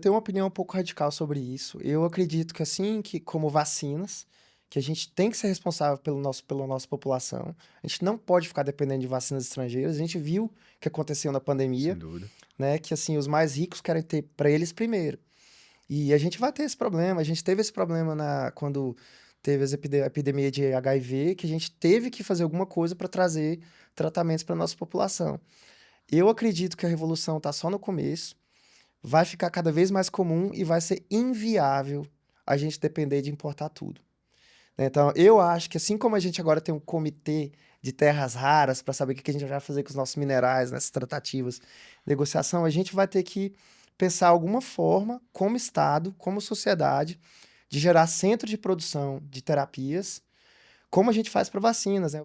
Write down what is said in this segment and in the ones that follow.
Tenho uma opinião um pouco radical sobre isso. Eu acredito que assim que como vacinas, que a gente tem que ser responsável pela nossa população. A gente não pode ficar dependendo de vacinas estrangeiras. A gente viu o que aconteceu na pandemia, Sem dúvida. né? Que assim, os mais ricos querem ter para eles primeiro. E a gente vai ter esse problema. A gente teve esse problema quando teve a epidemia de HIV, que a gente teve que fazer alguma coisa para trazer tratamentos para nossa população. Eu acredito que a revolução está só no começo, vai ficar cada vez mais comum e vai ser inviável a gente depender de importar tudo, né? Então, eu acho que assim como a gente agora tem um comitê de terras raras para saber o que a gente vai fazer com os nossos minerais nessas tratativas, negociação, a gente vai ter que pensar alguma forma, como Estado, como sociedade, de gerar centro de produção de terapias, como a gente faz para vacinas, né?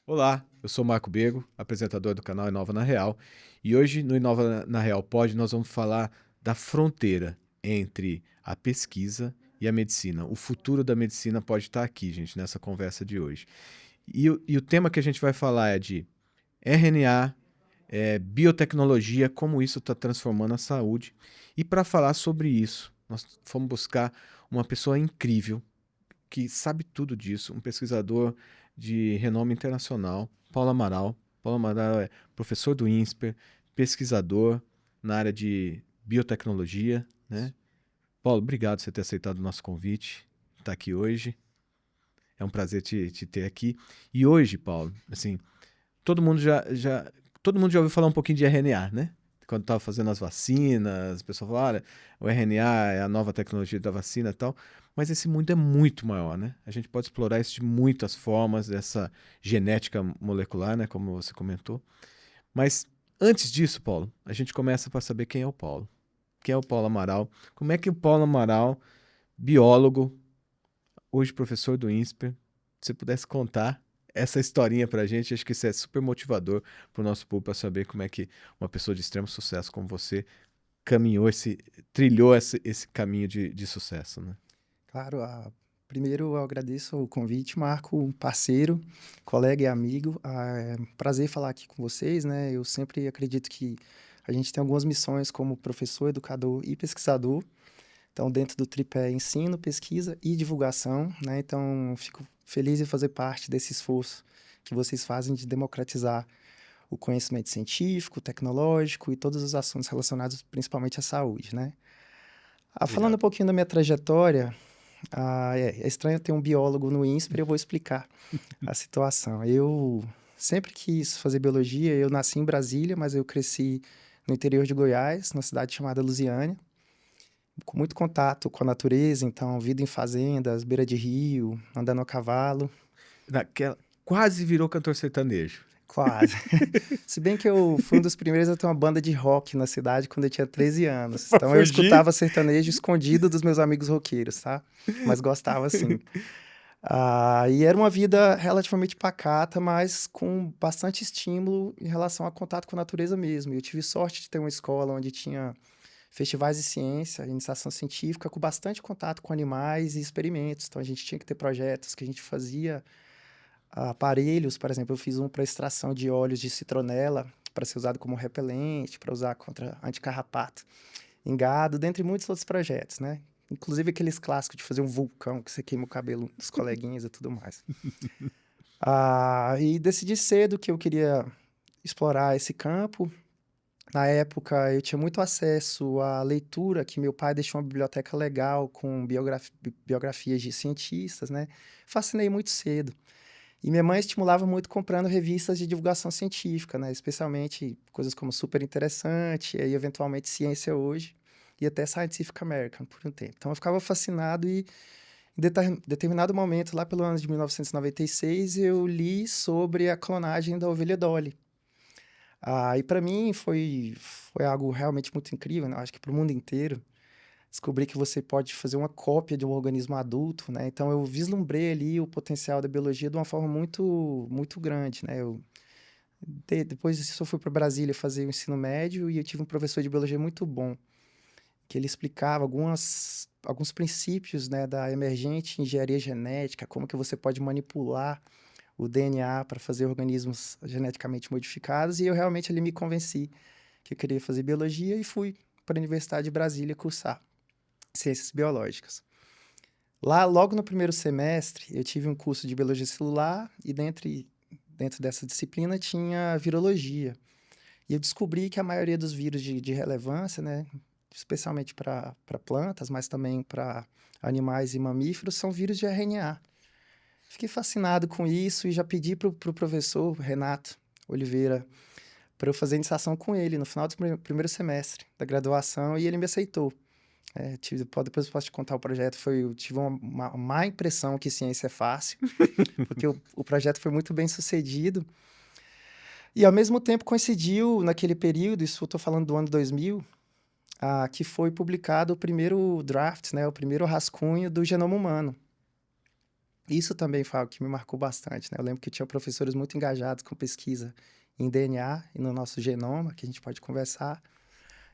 Olá, eu sou Marco Bego, apresentador do canal Inova na Real, e hoje no Inova na Real Pod nós vamos falar da fronteira entre a pesquisa e a medicina. O futuro da medicina pode estar aqui, gente, nessa conversa de hoje. E o tema que a gente vai falar é de RNA, biotecnologia, como isso está transformando a saúde. E para falar sobre isso, nós fomos buscar uma pessoa incrível que sabe tudo disso, um pesquisador de renome internacional, Paulo Amaral. Paulo Amaral é professor do INSPER, pesquisador na área de biotecnologia, né? Paulo, obrigado por você ter aceitado o nosso convite, estar aqui hoje. É um prazer te ter aqui. E hoje, Paulo, assim, todo mundo todo mundo já ouviu falar um pouquinho de RNA, né? Quando estava fazendo as vacinas, o pessoal fala, olha, o RNA é a nova tecnologia da vacina e tal. Mas esse mundo é muito maior, né? A gente pode explorar isso de muitas formas, essa genética molecular, né? Como você comentou. Mas antes disso, Paulo, a gente começa para saber quem é o Paulo. Quem é o Paulo Amaral? Como é que o Paulo Amaral, biólogo, hoje professor do INSPER, se você pudesse contar essa historinha pra gente, acho que isso é super motivador pro nosso público para saber como é que uma pessoa de extremo sucesso como você trilhou esse caminho de sucesso, né? Claro, primeiro eu agradeço o convite, Marco, um parceiro, colega e amigo. É um prazer falar aqui com vocês, né? Eu sempre acredito que a gente tem algumas missões como professor, educador e pesquisador. Então, dentro do tripé ensino, pesquisa e divulgação, né? Então, fico feliz em fazer parte desse esforço que vocês fazem de democratizar o conhecimento científico, tecnológico e todos os assuntos relacionados principalmente à saúde, né? Falando um Obrigado. pouquinho da minha trajetória, é estranho ter um biólogo no INSPER, eu vou explicar a situação. Eu sempre quis fazer biologia, eu nasci em Brasília, mas eu cresci no interior de Goiás, numa cidade chamada Lusiânia, com muito contato com a natureza, então vida em fazendas, beira de rio, andando a cavalo, Naquela, quase virou cantor sertanejo. quase. Se bem que eu fui um dos primeiros a ter uma banda de rock na cidade quando eu tinha 13 anos. Pra Então eu fugir? escutava sertanejo escondido dos meus amigos roqueiros, tá? Mas gostava sim. E era uma vida relativamente pacata, mas com bastante estímulo em relação a contato com a natureza mesmo. Eu tive sorte de ter uma escola onde tinha festivais de ciência, iniciação científica, com bastante contato com animais e experimentos. Então a gente tinha que ter projetos que a gente fazia aparelhos, por exemplo, eu fiz um para extração de óleos de citronela, para ser usado como repelente, para usar contra anticarrapato em gado, dentre muitos outros projetos, né? Inclusive aqueles clássicos de fazer um vulcão, que você queima o cabelo dos coleguinhas e tudo mais. E decidi cedo que eu queria explorar esse campo. Na época, eu tinha muito acesso à leitura, que meu pai deixou uma biblioteca legal com biografias de cientistas, né? Fascinei muito cedo. E minha mãe estimulava muito comprando revistas de divulgação científica, né? Especialmente coisas como Super Interessante, e aí eventualmente Ciência Hoje, e até Scientific American por um tempo. Então eu ficava fascinado e em determinado momento, lá pelo ano de 1996, eu li sobre a clonagem da ovelha Dolly. E para mim foi algo realmente muito incrível, né? Acho que para o mundo inteiro. Descobri que você pode fazer uma cópia de um organismo adulto, né? Então eu vislumbrei ali o potencial da biologia de uma forma muito, muito grande, né? Depois disso, eu fui para Brasília fazer o ensino médio e eu tive um professor de biologia muito bom, que ele explicava alguns princípios, né, da emergente engenharia genética, como que você pode manipular o DNA para fazer organismos geneticamente modificados, e eu realmente ali me convenci que eu queria fazer biologia e fui para a Universidade de Brasília cursar ciências biológicas. Lá, logo no primeiro semestre, eu tive um curso de biologia celular e dentro dessa disciplina tinha virologia. E eu descobri que a maioria dos vírus de relevância, né, especialmente para plantas, mas também para animais e mamíferos, são vírus de RNA. Fiquei fascinado com isso e já pedi para o professor Renato Oliveira para eu fazer iniciação com ele no final do primeiro semestre da graduação e ele me aceitou. Depois eu posso te contar o projeto. Eu tive uma má impressão que ciência é fácil, porque o projeto foi muito bem sucedido. E ao mesmo tempo coincidiu naquele período, isso eu estou falando do ano 2000, que foi publicado o primeiro draft, né, o primeiro rascunho do genoma humano. Isso também foi algo que me marcou bastante, né? Eu lembro que tinha professores muito engajados com pesquisa em DNA e no nosso genoma, que a gente pode conversar.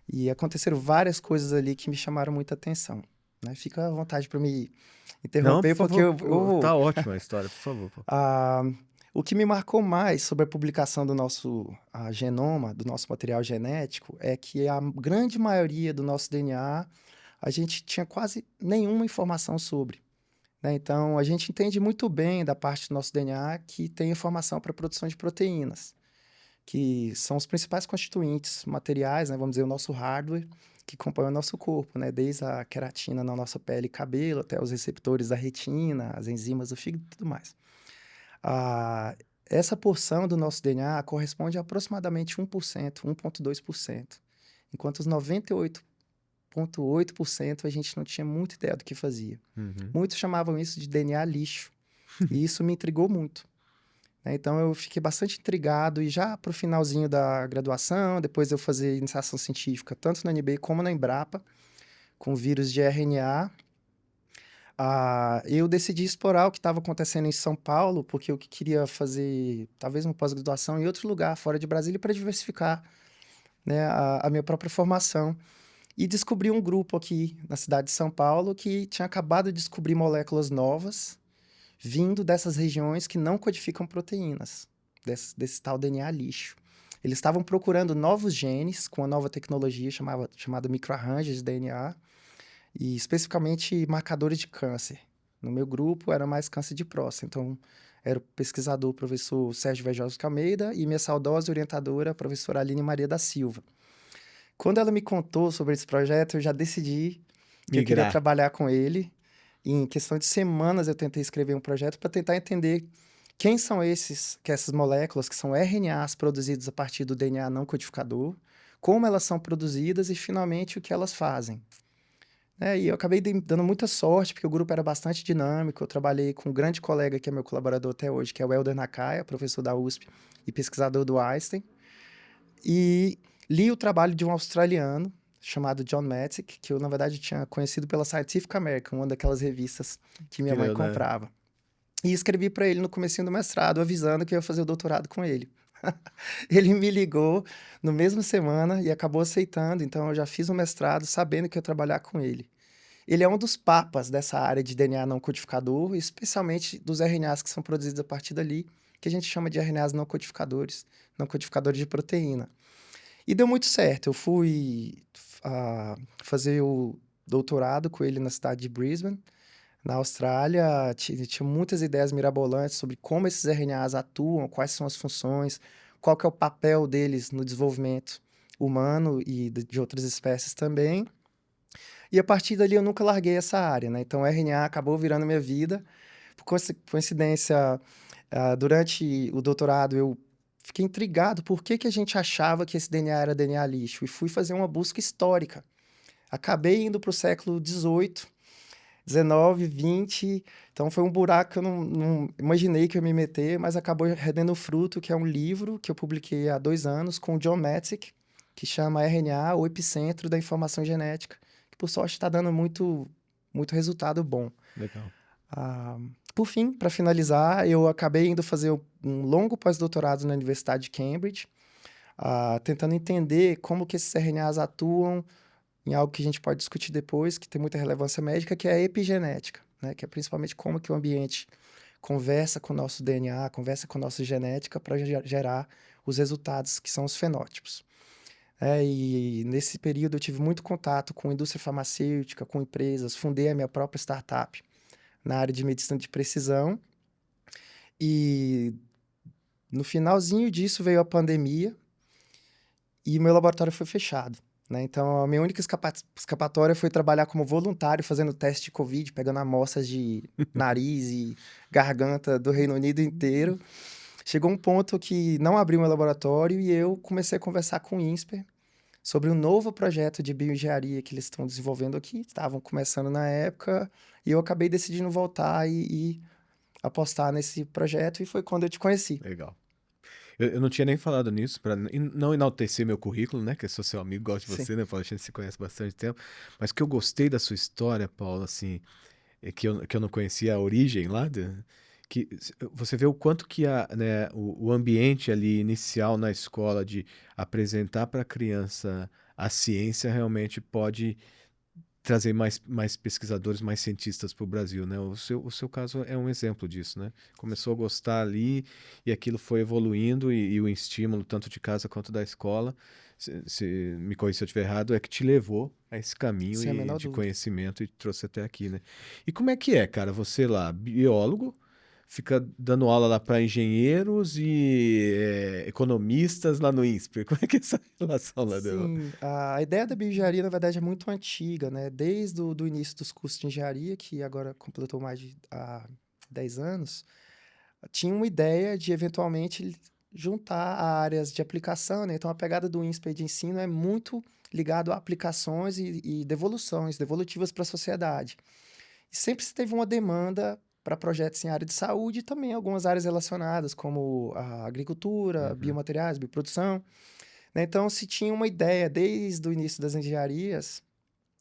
E aconteceram várias coisas ali que me chamaram muita atenção, né? Fica à vontade para me Não, por interromper, porque favor, eu pô, vou... tá ótima a história, por favor. Pô. O que me marcou mais sobre a publicação do nosso genoma, do nosso material genético, é que a grande maioria do nosso DNA a gente tinha quase nenhuma informação sobre, né? Então, a gente entende muito bem da parte do nosso DNA que tem informação para a produção de proteínas, que são os principais constituintes materiais, né? Vamos dizer, o nosso hardware, que compõe o nosso corpo, né? Desde a queratina na nossa pele e cabelo, até os receptores da retina, as enzimas do fígado e tudo mais. Essa porção do nosso DNA corresponde a aproximadamente 1%, 1,2%, enquanto os 98,8% a gente não tinha muita ideia do que fazia. Uhum. Muitos chamavam isso de DNA lixo, e isso me intrigou muito, né? Então, eu fiquei bastante intrigado, e já para o finalzinho da graduação, depois eu fazer iniciação científica, tanto na UNB como na Embrapa, com vírus de RNA, eu decidi explorar o que estava acontecendo em São Paulo, porque eu queria fazer talvez uma pós-graduação em outro lugar, fora de Brasília, para diversificar, né, a minha própria formação. E descobri um grupo aqui na cidade de São Paulo que tinha acabado de descobrir moléculas novas vindo dessas regiões que não codificam proteínas, desse tal DNA lixo. Eles estavam procurando novos genes com uma nova tecnologia chamada microarranjos de DNA, e especificamente marcadores de câncer. No meu grupo era mais câncer de próstata, então era o pesquisador, o professor Sérgio Vejosca Almeida, e minha saudosa orientadora, a professora Aline Maria da Silva. Quando ela me contou sobre esse projeto, eu já decidi que eu queria Migrar. trabalhar com ele. Em questão de semanas, eu tentei escrever um projeto para tentar entender quem são essas moléculas, que são RNAs produzidas a partir do DNA não codificador, como elas são produzidas e, finalmente, o que elas fazem. E eu acabei dando muita sorte, porque o grupo era bastante dinâmico. Eu trabalhei com um grande colega, que é meu colaborador até hoje, que é o Helder Nakaya, professor da USP e pesquisador do Einstein. E li o trabalho de um australiano chamado John Mattick, que eu, na verdade, tinha conhecido pela Scientific American, uma daquelas revistas que minha mãe comprava. E escrevi para ele no comecinho do mestrado, avisando que eu ia fazer o doutorado com ele. Ele me ligou no mesmo semana e acabou aceitando, então eu já fiz o mestrado sabendo que eu ia trabalhar com ele. Ele é um dos papas dessa área de DNA não codificador, especialmente dos RNAs que são produzidos a partir dali, que a gente chama de RNAs não codificadores de proteína. E deu muito certo. Eu fui fazer o doutorado com ele na cidade de Brisbane, na Austrália. Tinha muitas ideias mirabolantes sobre como esses RNAs atuam, quais são as funções, qual que é o papel deles no desenvolvimento humano e de outras espécies também. E a partir dali eu nunca larguei essa área, né? Então, o RNA acabou virando minha vida. Por coincidência, durante o doutorado eu fiquei intrigado por que a gente achava que esse DNA era DNA lixo, e fui fazer uma busca histórica. Acabei indo para o século XVIII, XIX, XX, então foi um buraco que eu não imaginei que eu ia me meter, mas acabou rendendo fruto, que é um livro que eu publiquei há 2 anos com o John Mattick, que chama RNA, o epicentro da informação genética, que por sorte está dando muito, muito resultado bom. Legal. Por fim, para finalizar, eu acabei indo fazer um longo pós-doutorado na Universidade de Cambridge, tentando entender como que esses RNAs atuam em algo que a gente pode discutir depois, que tem muita relevância médica, que é a epigenética, né? Que é principalmente como que o ambiente conversa com o nosso DNA, conversa com a nossa genética para gerar os resultados que são os fenótipos. E nesse período eu tive muito contato com indústria farmacêutica, com empresas, fundei a minha própria startup na área de medicina de precisão e no finalzinho disso veio a pandemia e meu laboratório foi fechado, né? Então, a minha única escapatória foi trabalhar como voluntário fazendo teste de Covid, pegando amostras de nariz e garganta do Reino Unido inteiro. Chegou um ponto que não abriu meu laboratório e eu comecei a conversar com o INSPER sobre um novo projeto de bioengenharia que eles estão desenvolvendo aqui. Estavam começando na época e eu acabei decidindo voltar e apostar nesse projeto e foi quando eu te conheci. Legal. Eu não tinha nem falado nisso, para não enaltecer meu currículo, né? Que eu sou seu amigo, gosto de Sim. você, né, Paulo? A gente se conhece bastante tempo. Mas que eu gostei da sua história, Paulo, assim, que eu não conhecia a origem lá, que você vê o quanto que né, o ambiente ali inicial na escola de apresentar para a criança a ciência realmente pode trazer mais pesquisadores, mais cientistas para o Brasil, né? O seu caso é um exemplo disso, né? Começou a gostar ali e aquilo foi evoluindo e o estímulo, tanto de casa quanto da escola, se me corrija se eu estiver errado, é que te levou a esse caminho Sem a menor de dúvida. conhecimento e te trouxe até aqui, né? E como é que é, cara? Você lá, biólogo, fica dando aula lá para engenheiros e economistas lá no INSPER. Como é que é essa relação lá dela? Sim, a ideia da bioengenharia, na verdade, é muito antiga, né? Desde o do início dos cursos de engenharia, que agora completou mais de 10 anos, tinha uma ideia de, eventualmente, juntar áreas de aplicação, né? Então, a pegada do INSPER de ensino é muito ligado a aplicações e devoluções, devolutivas para a sociedade. E sempre se teve uma demanda para projetos em área de saúde e também algumas áreas relacionadas, como a agricultura, Uhum. biomateriais, bioprodução, né? Então, se tinha uma ideia desde o início das engenharias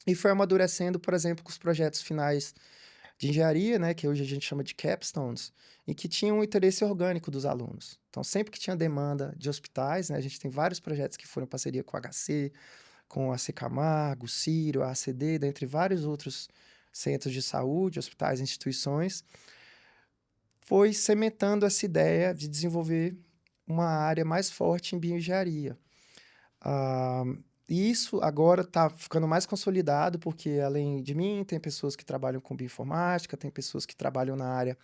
e foi amadurecendo, por exemplo, com os projetos finais de engenharia, né, que hoje a gente chama de capstones, e que tinham um interesse orgânico dos alunos. Então, sempre que tinha demanda de hospitais, né, a gente tem vários projetos que foram em parceria com o HC, com a C Camargo, Ciro, a ACD, dentre vários outros centros de saúde, hospitais, instituições, foi cementando essa ideia de desenvolver uma área mais forte em bioengenharia. Ah, e isso agora está ficando mais consolidado, porque além de mim, tem pessoas que trabalham com bioinformática, tem pessoas que trabalham na área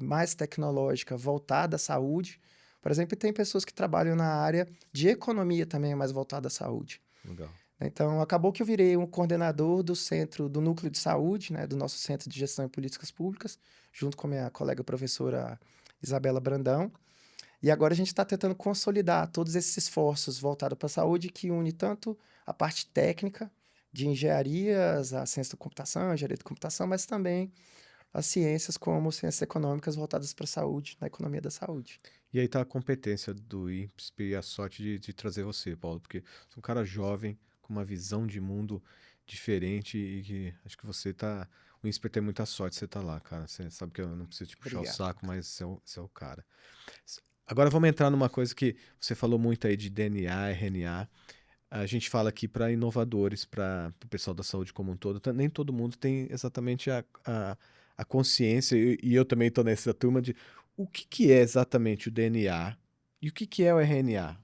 mais tecnológica voltada à saúde. Por exemplo, e tem pessoas que trabalham na área de economia também, mais voltada à saúde. Legal. Então, acabou que eu virei um coordenador do centro, do núcleo de saúde, né, do nosso Centro de Gestão e Políticas Públicas, junto com a minha colega professora Isabela Brandão. E agora a gente está tentando consolidar todos esses esforços voltados para a saúde, que une tanto a parte técnica de engenharias, a ciência da computação, a engenharia da computação, mas também as ciências como ciências econômicas voltadas para a saúde, na economia da saúde. E aí tá a competência do INSPER e a sorte de trazer você, Paulo, porque você é um cara jovem, com uma visão de mundo diferente e que acho que você tá. O INSPER tem muita sorte você tá lá, cara. Você sabe que eu não preciso te puxar o Obrigado. saco, mas você é o cara. Agora vamos entrar numa coisa que você falou muito aí de DNA, RNA. A gente fala aqui para inovadores, para o pessoal da saúde como um todo. Nem todo mundo tem exatamente a consciência, e eu também estou nessa turma de o que é exatamente o DNA e o que é o RNA.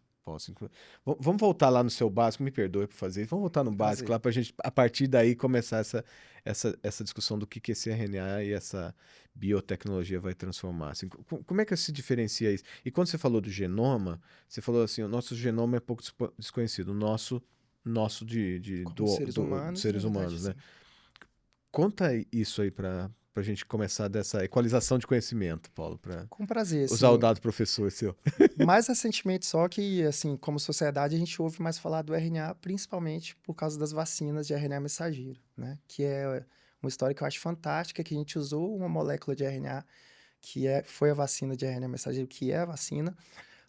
Vamos voltar lá no seu básico, me perdoe por fazer isso. Vamos voltar no básico Prazer. lá para a gente, a partir daí, começar essa discussão do que esse RNA e essa biotecnologia vai transformar. Assim, como é que se diferencia isso? E quando você falou do genoma, você falou assim, o nosso genoma é pouco desconhecido, o nosso Como seres dos humanos, na seres verdade, humanos, né? sim. Conta isso aí para a gente começar dessa equalização de conhecimento, Paulo, para Com prazer, usar o assim. dado professor seu. Mais recentemente só que, assim, como sociedade, a gente ouve mais falar do RNA, principalmente por causa das vacinas de RNA mensageiro, né? Que é uma história que eu acho fantástica, que a gente usou uma molécula de RNA, foi a vacina de RNA mensageiro, que é a vacina,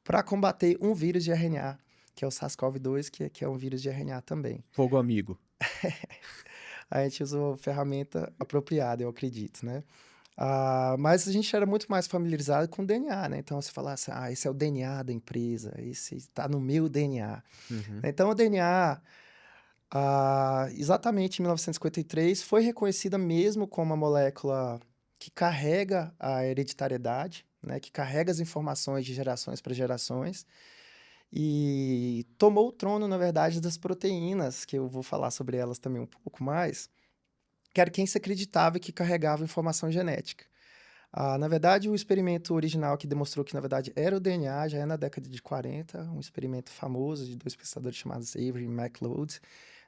para combater um vírus de RNA, que é o SARS-CoV-2, que é um vírus de RNA também. Fogo amigo. A gente usou a ferramenta apropriada, eu acredito, né? Mas a gente era muito mais familiarizado com o DNA, né? Então, você fala assim, esse é o DNA da empresa, esse está no meu DNA. Uhum. Então, o DNA, exatamente em 1953, foi reconhecida mesmo como uma molécula que carrega a hereditariedade, né? Que carrega as informações de gerações para gerações. E tomou o trono, na verdade, das proteínas, que eu vou falar sobre elas também um pouco mais, que era quem se acreditava que carregava informação genética. Na verdade, o experimento original que demonstrou que, na verdade, era o DNA já é na década de 40, um experimento famoso de dois pesquisadores chamados Avery e MacLeod.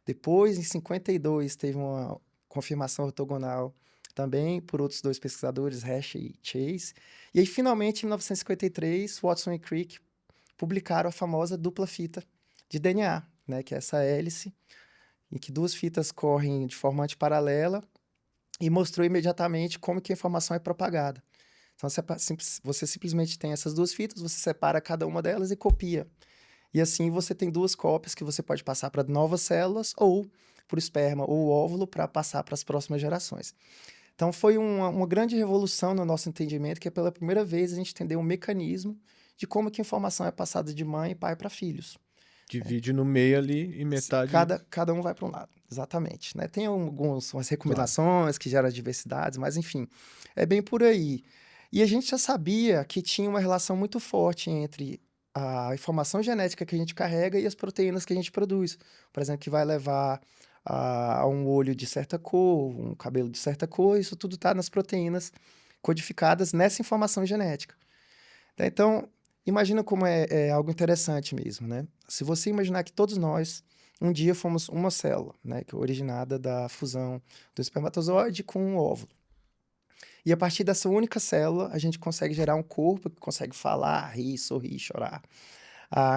Depois, em 52, teve uma confirmação ortogonal também por outros dois pesquisadores, Hash e Chase. E aí, finalmente, em 1953, Watson e Crick publicaram a famosa dupla fita de DNA, né, que é essa hélice, em que duas fitas correm de forma antiparalela e mostrou imediatamente como que a informação é propagada. Então, você simplesmente tem essas duas fitas, você separa cada uma delas e copia. E assim você tem duas cópias que você pode passar para novas células ou para o esperma ou o óvulo para passar para as próximas gerações. Então, foi uma grande revolução no nosso entendimento, que é pela primeira vez a gente entendeu um mecanismo de como que a informação é passada de mãe e pai para filhos. Divide no meio ali e metade. Cada um vai para um lado, exatamente, né? Tem umas Claro. recomendações que geram diversidades, mas enfim, é bem por aí. E a gente já sabia que tinha uma relação muito forte entre a informação genética que a gente carrega e as proteínas que a gente produz. Por exemplo, que vai levar a um olho de certa cor, um cabelo de certa cor, isso tudo está nas proteínas codificadas nessa informação genética. Então, imagina como é algo interessante mesmo, né? Se você imaginar que todos nós, um dia fomos uma célula, né? Que é originada da fusão do espermatozoide com um óvulo. E a partir dessa única célula, a gente consegue gerar um corpo que consegue falar, rir, sorrir, chorar,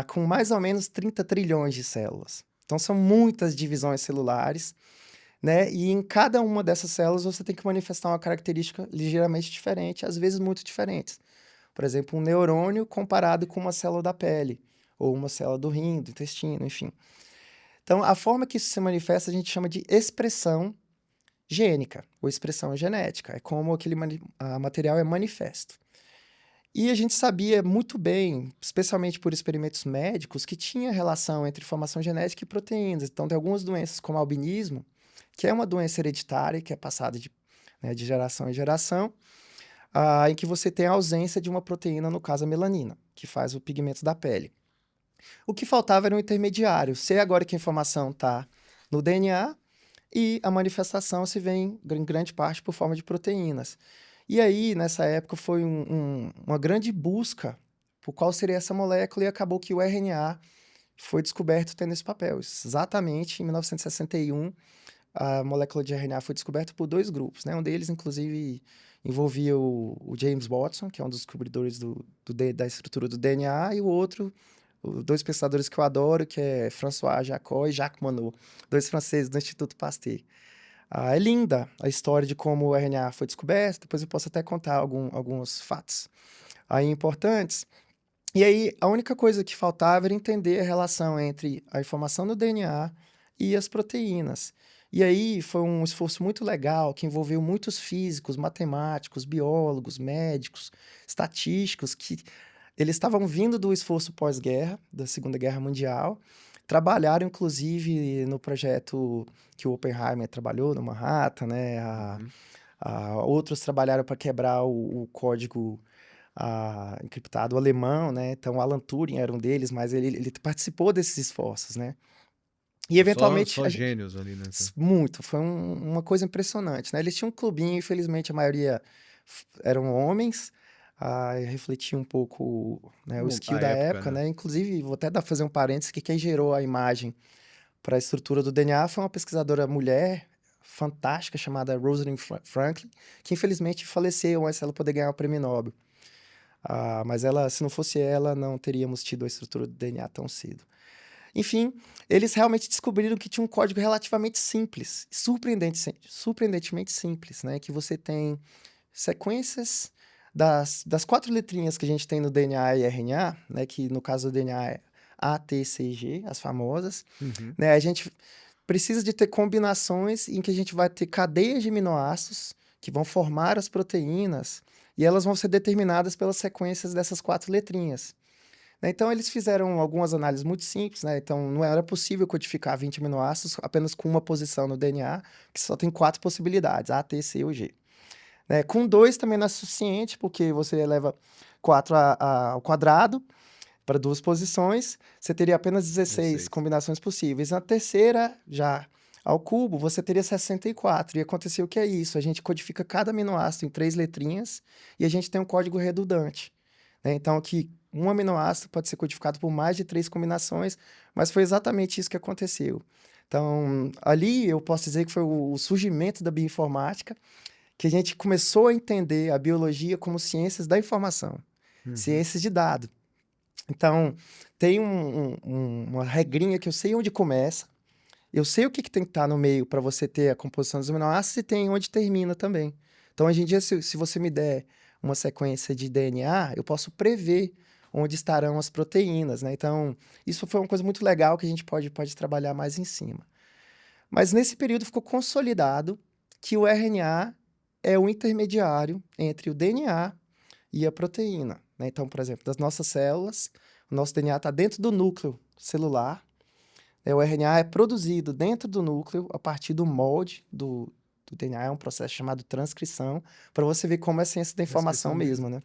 com mais ou menos 30 trilhões de células. Então, são muitas divisões celulares, né? E em cada uma dessas células você tem que manifestar uma característica ligeiramente diferente, às vezes muito diferentes. Por exemplo, um neurônio comparado com uma célula da pele, ou uma célula do rim, do intestino, enfim. Então, a forma que isso se manifesta a gente chama de expressão gênica, ou expressão genética. É como aquele material é manifesto. E a gente sabia muito bem, especialmente por experimentos médicos, que tinha relação entre informação genética e proteínas. Então, tem algumas doenças, como albinismo, que é uma doença hereditária, que é passada de geração em geração, em que você tem a ausência de uma proteína, no caso a melanina, que faz o pigmento da pele. O que faltava era um intermediário. Sei agora que a informação está no DNA e a manifestação se vem em grande parte por forma de proteínas. E aí, nessa época, foi uma grande busca por qual seria essa molécula e acabou que o RNA foi descoberto tendo esse papel. Exatamente em 1961, a molécula de RNA foi descoberta por dois grupos, né? Um deles, inclusive, envolvia o James Watson, que é um dos descobridores da estrutura do DNA, e o outro, dois pesquisadores que eu adoro, que é François Jacob e Jacques Monod, dois franceses do Instituto Pasteur. É linda a história de como o RNA foi descoberto, depois eu posso até contar alguns fatos aí importantes. E aí, a única coisa que faltava era entender a relação entre a informação no DNA e as proteínas. E aí foi um esforço muito legal que envolveu muitos físicos, matemáticos, biólogos, médicos, estatísticos, que eles estavam vindo do esforço pós-guerra, da Segunda Guerra Mundial, trabalharam inclusive no projeto que o Oppenheimer trabalhou, no Manhattan, né? Uhum. Outros trabalharam para quebrar o código encriptado alemão, né? Então, Alan Turing era um deles, mas ele participou desses esforços, né? E, eventualmente, Só gênios ali nessa. muito, foi uma coisa impressionante, né? Eles tinham um clubinho, infelizmente, a maioria eram homens, e refletia um pouco, né, o skill A da época, época, né? né? Inclusive, vou até fazer um parênteses, que quem gerou a imagem para a estrutura do DNA foi uma pesquisadora mulher fantástica chamada Rosalind Franklin, que infelizmente faleceu antes dela poder ganhar o prêmio Nobel. Mas ela, se não fosse ela, não teríamos tido a estrutura do DNA tão cedo. Enfim, eles realmente descobriram que tinha um código relativamente simples, surpreendentemente simples, né? Que você tem sequências das quatro letrinhas que a gente tem no DNA e RNA, né? Que no caso do DNA é A, T, C e G, as famosas, Uhum. né? A gente precisa de ter combinações em que a gente vai ter cadeias de aminoácidos que vão formar as proteínas, e elas vão ser determinadas pelas sequências dessas 4 letrinhas. Né, então, eles fizeram algumas análises muito simples, né? Então, não era possível codificar 20 aminoácidos apenas com uma posição no DNA, que só tem 4 possibilidades, A, T, C ou G. Né? Com 2 também não é suficiente, porque você eleva 4 ao quadrado para 2 posições, você teria apenas 16 16. combinações possíveis. Na terceira, já ao cubo, você teria 64. E aconteceu o que é isso? A gente codifica cada aminoácido em 3 letrinhas e a gente tem um código redundante. Né? Então, que um aminoácido pode ser codificado por mais de 3 combinações, mas foi exatamente isso que aconteceu. Então, ali eu posso dizer que foi o surgimento da bioinformática, que a gente começou a entender a biologia como ciências da informação, ciências de dado. Então, tem uma regrinha que eu sei onde começa, eu sei o que tem que estar no meio para você ter a composição dos aminoácidos e tem onde termina também. Então, hoje em dia, se você me der uma sequência de DNA, eu posso prever onde estarão as proteínas, né? Então, isso foi uma coisa muito legal que a gente pode trabalhar mais em cima. Mas nesse período ficou consolidado que o RNA é o intermediário entre o DNA e a proteína. Né? Então, por exemplo, das nossas células, o nosso DNA está dentro do núcleo celular. O RNA é produzido dentro do núcleo a partir do molde do DNA, é um processo chamado transcrição, para você ver como é a ciência da informação mesmo, né?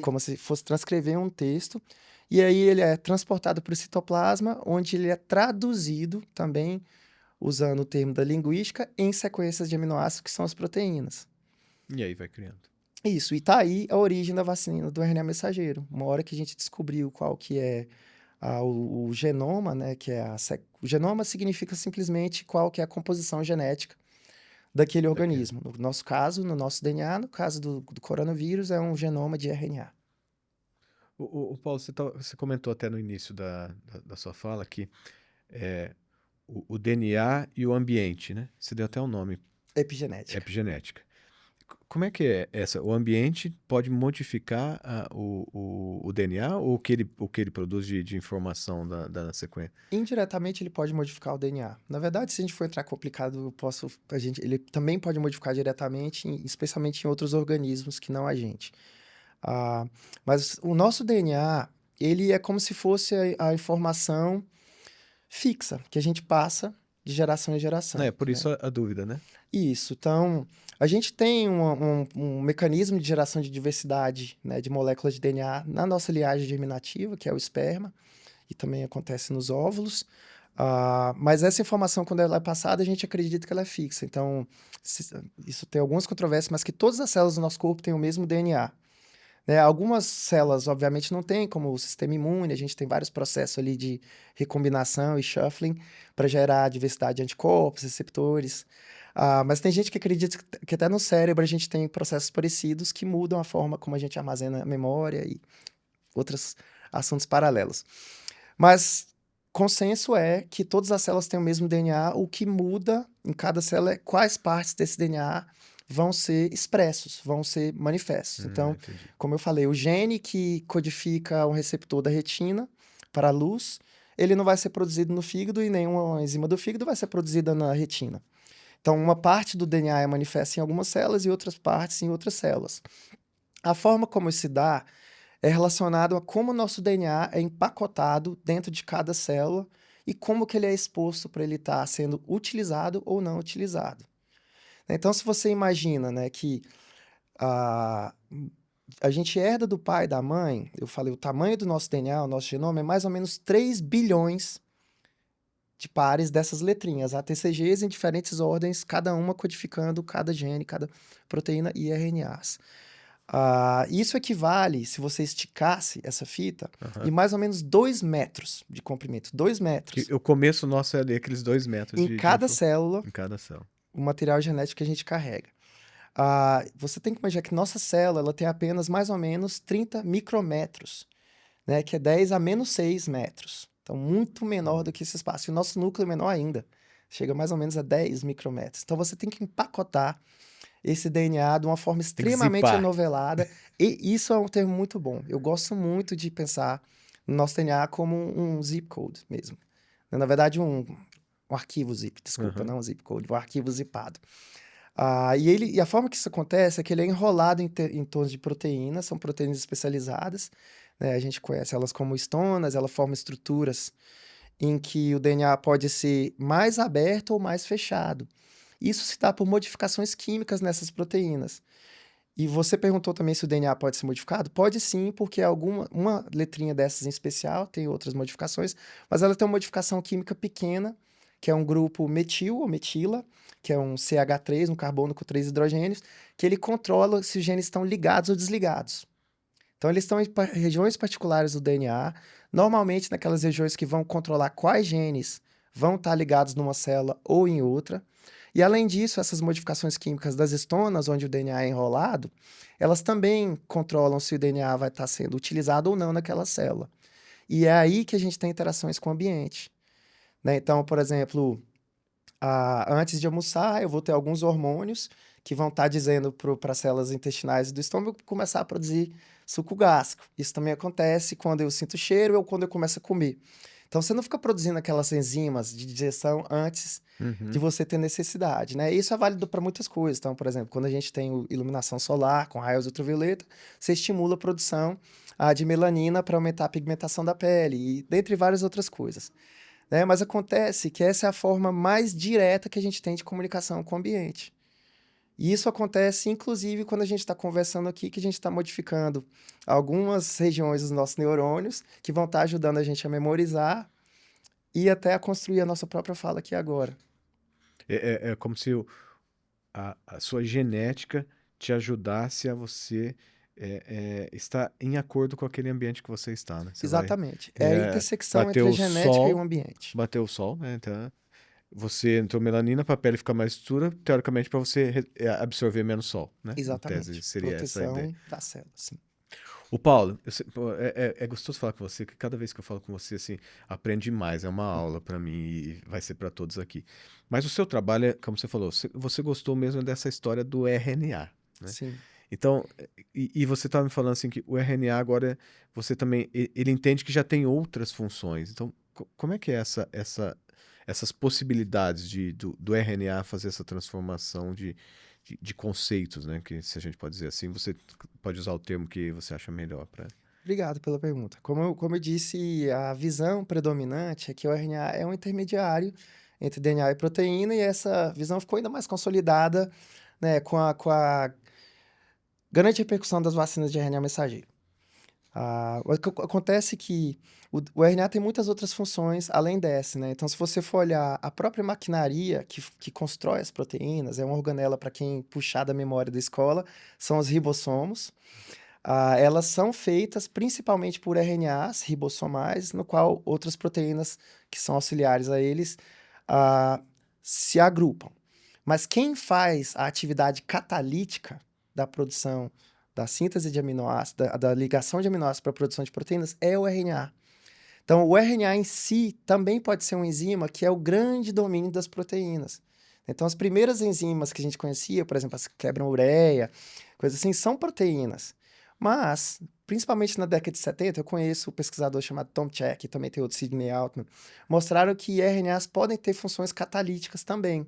Como se fosse transcrever um texto. E aí ele é transportado para o citoplasma, onde ele é traduzido também, usando o termo da linguística, em sequências de aminoácidos, que são as proteínas. E aí vai criando. Isso, e tá aí a origem da vacina do RNA mensageiro. Uma hora que a gente descobriu qual que é o genoma, né, que é o genoma significa simplesmente qual que é a composição genética daquele organismo. No nosso caso, no nosso DNA, no caso do coronavírus, é um genoma de RNA. O Paulo, você comentou até no início da sua fala que o DNA e o ambiente, né? Você deu até um nome, Epigenética. epigenética. Como é que é essa? O ambiente pode modificar o DNA ou o que ele produz de informação da sequência? Indiretamente, ele pode modificar o DNA. Na verdade, se a gente for entrar complicado, ele também pode modificar diretamente, especialmente em outros organismos que não a gente. Mas o nosso DNA, ele é como se fosse a informação fixa, que a gente passa de geração em geração. Por né? isso a dúvida, né? Isso. Então, a gente tem um mecanismo de geração de diversidade, né, de moléculas de DNA na nossa liagem germinativa, que é o esperma, e também acontece nos óvulos. Mas essa informação, quando ela é passada, a gente acredita que ela é fixa. Então, isso tem algumas controvérsias, mas que todas as células do nosso corpo têm o mesmo DNA. Né? Algumas células, obviamente, não têm, como o sistema imune, a gente tem vários processos ali de recombinação e shuffling para gerar diversidade de anticorpos, receptores. Mas tem gente que acredita que até no cérebro a gente tem processos parecidos que mudam a forma como a gente armazena a memória e outros assuntos paralelos. Mas consenso é que todas as células têm o mesmo DNA, o que muda em cada célula é quais partes desse DNA vão ser expressos, vão ser manifestos. Então, Entendi. como eu falei, o gene que codifica um receptor da retina para a luz, ele não vai ser produzido no fígado e nenhuma enzima do fígado vai ser produzida na retina. Então, uma parte do DNA é manifesta em algumas células e outras partes em outras células. A forma como isso se dá é relacionado a como o nosso DNA é empacotado dentro de cada célula e como que ele é exposto para ele estar sendo utilizado ou não utilizado. Então, se você imagina, né, que a, a gente herda do pai e da mãe, eu falei, o tamanho do nosso DNA, o nosso genoma, é mais ou menos 3 bilhões de pares dessas letrinhas, ATCGs em diferentes ordens, cada uma codificando cada gene, cada proteína e RNAs. Isso equivale, se você esticasse essa fita, em mais ou menos 2 metros de comprimento. 2 metros. O começo nosso é ali, aqueles 2 metros Em cada célula, em cada célula. O material genético que a gente carrega. Você tem que imaginar que nossa célula ela tem apenas mais ou menos 30 micrômetros, né, que é 10 a menos 6 metros. Então, muito menor do que esse espaço. E o nosso núcleo é menor ainda. Chega mais ou menos a 10 micrômetros. Então, você tem que empacotar esse DNA de uma forma extremamente enovelada. E isso é um termo muito bom. Eu gosto muito de pensar no nosso DNA como um zip code mesmo. Na verdade, um arquivo zip, desculpa, não um zip code, um arquivo zipado. E a forma que isso acontece é que ele é enrolado em torno de proteínas, são proteínas especializadas, né? A gente conhece elas como estonas, ela forma estruturas em que o DNA pode ser mais aberto ou mais fechado. Isso se dá por modificações químicas nessas proteínas. E você perguntou também se o DNA pode ser modificado? Pode sim, porque uma letrinha dessas em especial, tem outras modificações, mas ela tem uma modificação química pequena, que é um grupo metil ou metila, que é um CH3, um carbono com 3 hidrogênios, que ele controla se os genes estão ligados ou desligados. Então, eles estão em regiões particulares do DNA, normalmente naquelas regiões que vão controlar quais genes vão estar ligados numa célula ou em outra. E, além disso, essas modificações químicas das estonas, onde o DNA é enrolado, elas também controlam se o DNA vai estar sendo utilizado ou não naquela célula. E é aí que a gente tem interações com o ambiente, né? Então, por exemplo, antes de almoçar, eu vou ter alguns hormônios que vão estar dizendo para as células intestinais do estômago começar a produzir suco gástrico. Isso também acontece quando eu sinto cheiro ou quando eu começo a comer. Então, você não fica produzindo aquelas enzimas de digestão antes de Uhum. você ter necessidade, né? Isso é válido para muitas coisas. Então, por exemplo, quando a gente tem iluminação solar com raios ultravioleta, você estimula a produção de melanina para aumentar a pigmentação da pele e dentre várias outras coisas, né? Mas acontece que essa é a forma mais direta que a gente tem de comunicação com o ambiente. E isso acontece, inclusive, quando a gente está conversando aqui, que a gente está modificando algumas regiões dos nossos neurônios, que vão estar ajudando a gente a memorizar e até a construir a nossa própria fala aqui agora. É como se a sua genética te ajudasse a você estar em acordo com aquele ambiente que você está, né? Você vai Exatamente. É a é, intersecção bater entre a o genética e o sol, ambiente. bater o sol, né? Então, você entrou melanina para a pele ficar mais escura, teoricamente para você absorver menos sol, né? Em tese, Exatamente. seria essa a ideia. Proteção da célula, sim. O Paulo, pô, é gostoso falar com você, que cada vez que eu falo com você, assim, aprendi mais, é uma aula para mim e vai ser para todos aqui. Mas o seu trabalho, como você falou, você gostou mesmo dessa história do RNA, né? Sim. Então, e você estava me falando assim que o RNA agora, você também, ele entende que já tem outras funções. Então, como é que é essas possibilidades do RNA fazer essa transformação de conceitos, né? Que se a gente pode dizer assim, você pode usar o termo que você acha melhor para. Obrigado pela pergunta. Como eu disse, a visão predominante é que o RNA é um intermediário entre DNA e proteína, e essa visão ficou ainda mais consolidada, né, com a grande repercussão das vacinas de RNA mensageiro. Acontece que o RNA tem muitas outras funções além dessa, né? Então, se você for olhar a própria maquinaria que constrói as proteínas, é uma organela para quem puxar da memória da escola, são os ribossomos. Elas são feitas principalmente por RNAs ribossomais, no qual outras proteínas que são auxiliares a eles ah, se agrupam. Mas quem faz a atividade catalítica da produção, da síntese de aminoácidos, da ligação de aminoácidos para a produção de proteínas, é o RNA. Então, o RNA em si também pode ser uma enzima que é o grande domínio das proteínas. Então, as primeiras enzimas que a gente conhecia, por exemplo, as que quebram ureia, coisas assim, são proteínas. Mas, principalmente na década de 70, eu conheço um pesquisador chamado Tom Cech, e também tem outro Sidney Altman, mostraram que RNAs podem ter funções catalíticas também.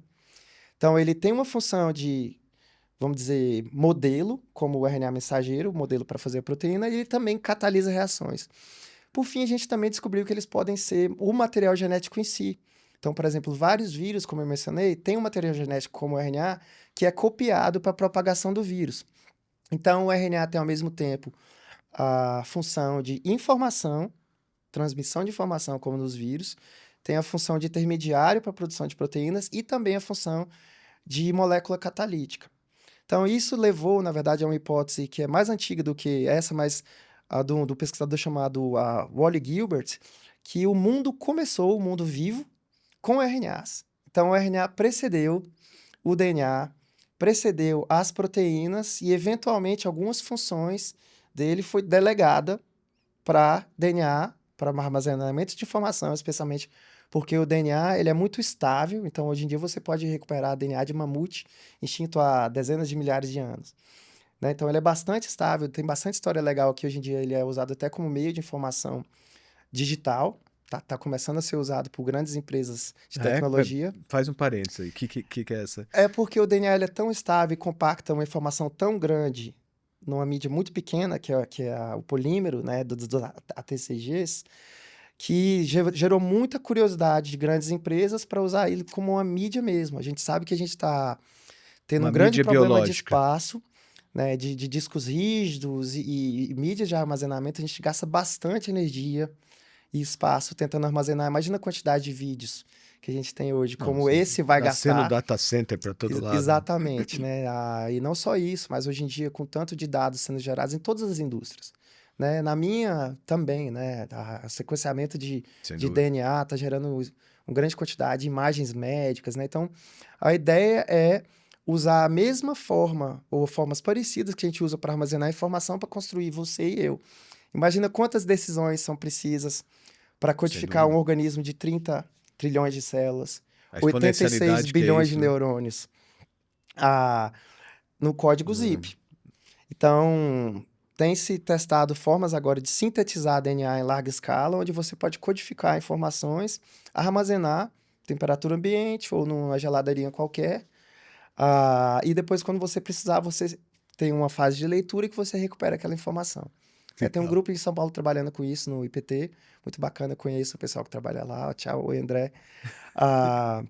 Então, ele tem uma função de, vamos dizer, modelo, como o RNA mensageiro, modelo para fazer a proteína, e ele também catalisa reações. Por fim, a gente também descobriu que eles podem ser o material genético em si. Então, por exemplo, vários vírus, como eu mencionei, têm um material genético como o RNA que é copiado para a propagação do vírus. Então, o RNA tem ao mesmo tempo a função de informação, transmissão de informação, como nos vírus, tem a função de intermediário para a produção de proteínas e também a função de molécula catalítica. Então, isso levou, na verdade, a uma hipótese que é mais antiga do que essa, mas a do pesquisador chamado Wally Gilbert, que o mundo começou, o mundo vivo, com RNAs. Então, o RNA precedeu o DNA, precedeu as proteínas e, eventualmente, algumas funções dele foi delegada para DNA, para armazenamento de informação, especialmente porque o DNA ele é muito estável, então hoje em dia você pode recuperar DNA de mamute extinto há dezenas de milhares de anos, né? Então ele é bastante estável, tem bastante história legal que hoje em dia ele é usado até como meio de informação digital, tá começando a ser usado por grandes empresas de Ah, é? tecnologia. Faz um parênteses aí. Que é essa? É porque o DNA ele é tão estável e compacta uma informação tão grande numa mídia muito pequena, o polímero, né, dos ATCGs, que gerou muita curiosidade de grandes empresas para usar ele como uma mídia mesmo. A gente sabe que a gente está tendo Uma um grande mídia problema de biológica. espaço, né, de discos rígidos e mídias de armazenamento. A gente gasta bastante energia e espaço tentando armazenar. Imagina a quantidade de vídeos que a gente tem hoje, como Nossa, esse vai nascendo gastar. data center para todo lado, né? Exatamente, né? E não só isso, mas hoje em dia, com tanto de dados sendo gerados em todas as indústrias, né? Na minha também, né? O sequenciamento Sem de dúvida. DNA está gerando uma grande quantidade de imagens médicas, né? Então, a ideia é usar a mesma forma ou formas parecidas que a gente usa para armazenar informação para construir você e eu. Imagina quantas decisões são precisas para Sem codificar um dúvida. organismo de 30 trilhões de células, A 86 exponencialidade que é bilhões de isso, né? neurônios ah, no código No- zip. Então, tem-se testado formas agora de sintetizar DNA em larga escala, onde você pode codificar informações, armazenar temperatura ambiente ou numa geladaria qualquer, e depois, quando você precisar, você tem uma fase de leitura que você recupera aquela informação. Tem um Legal. grupo em São Paulo trabalhando com isso no IPT, muito bacana, conheço o pessoal que trabalha lá. Tchau, oi André.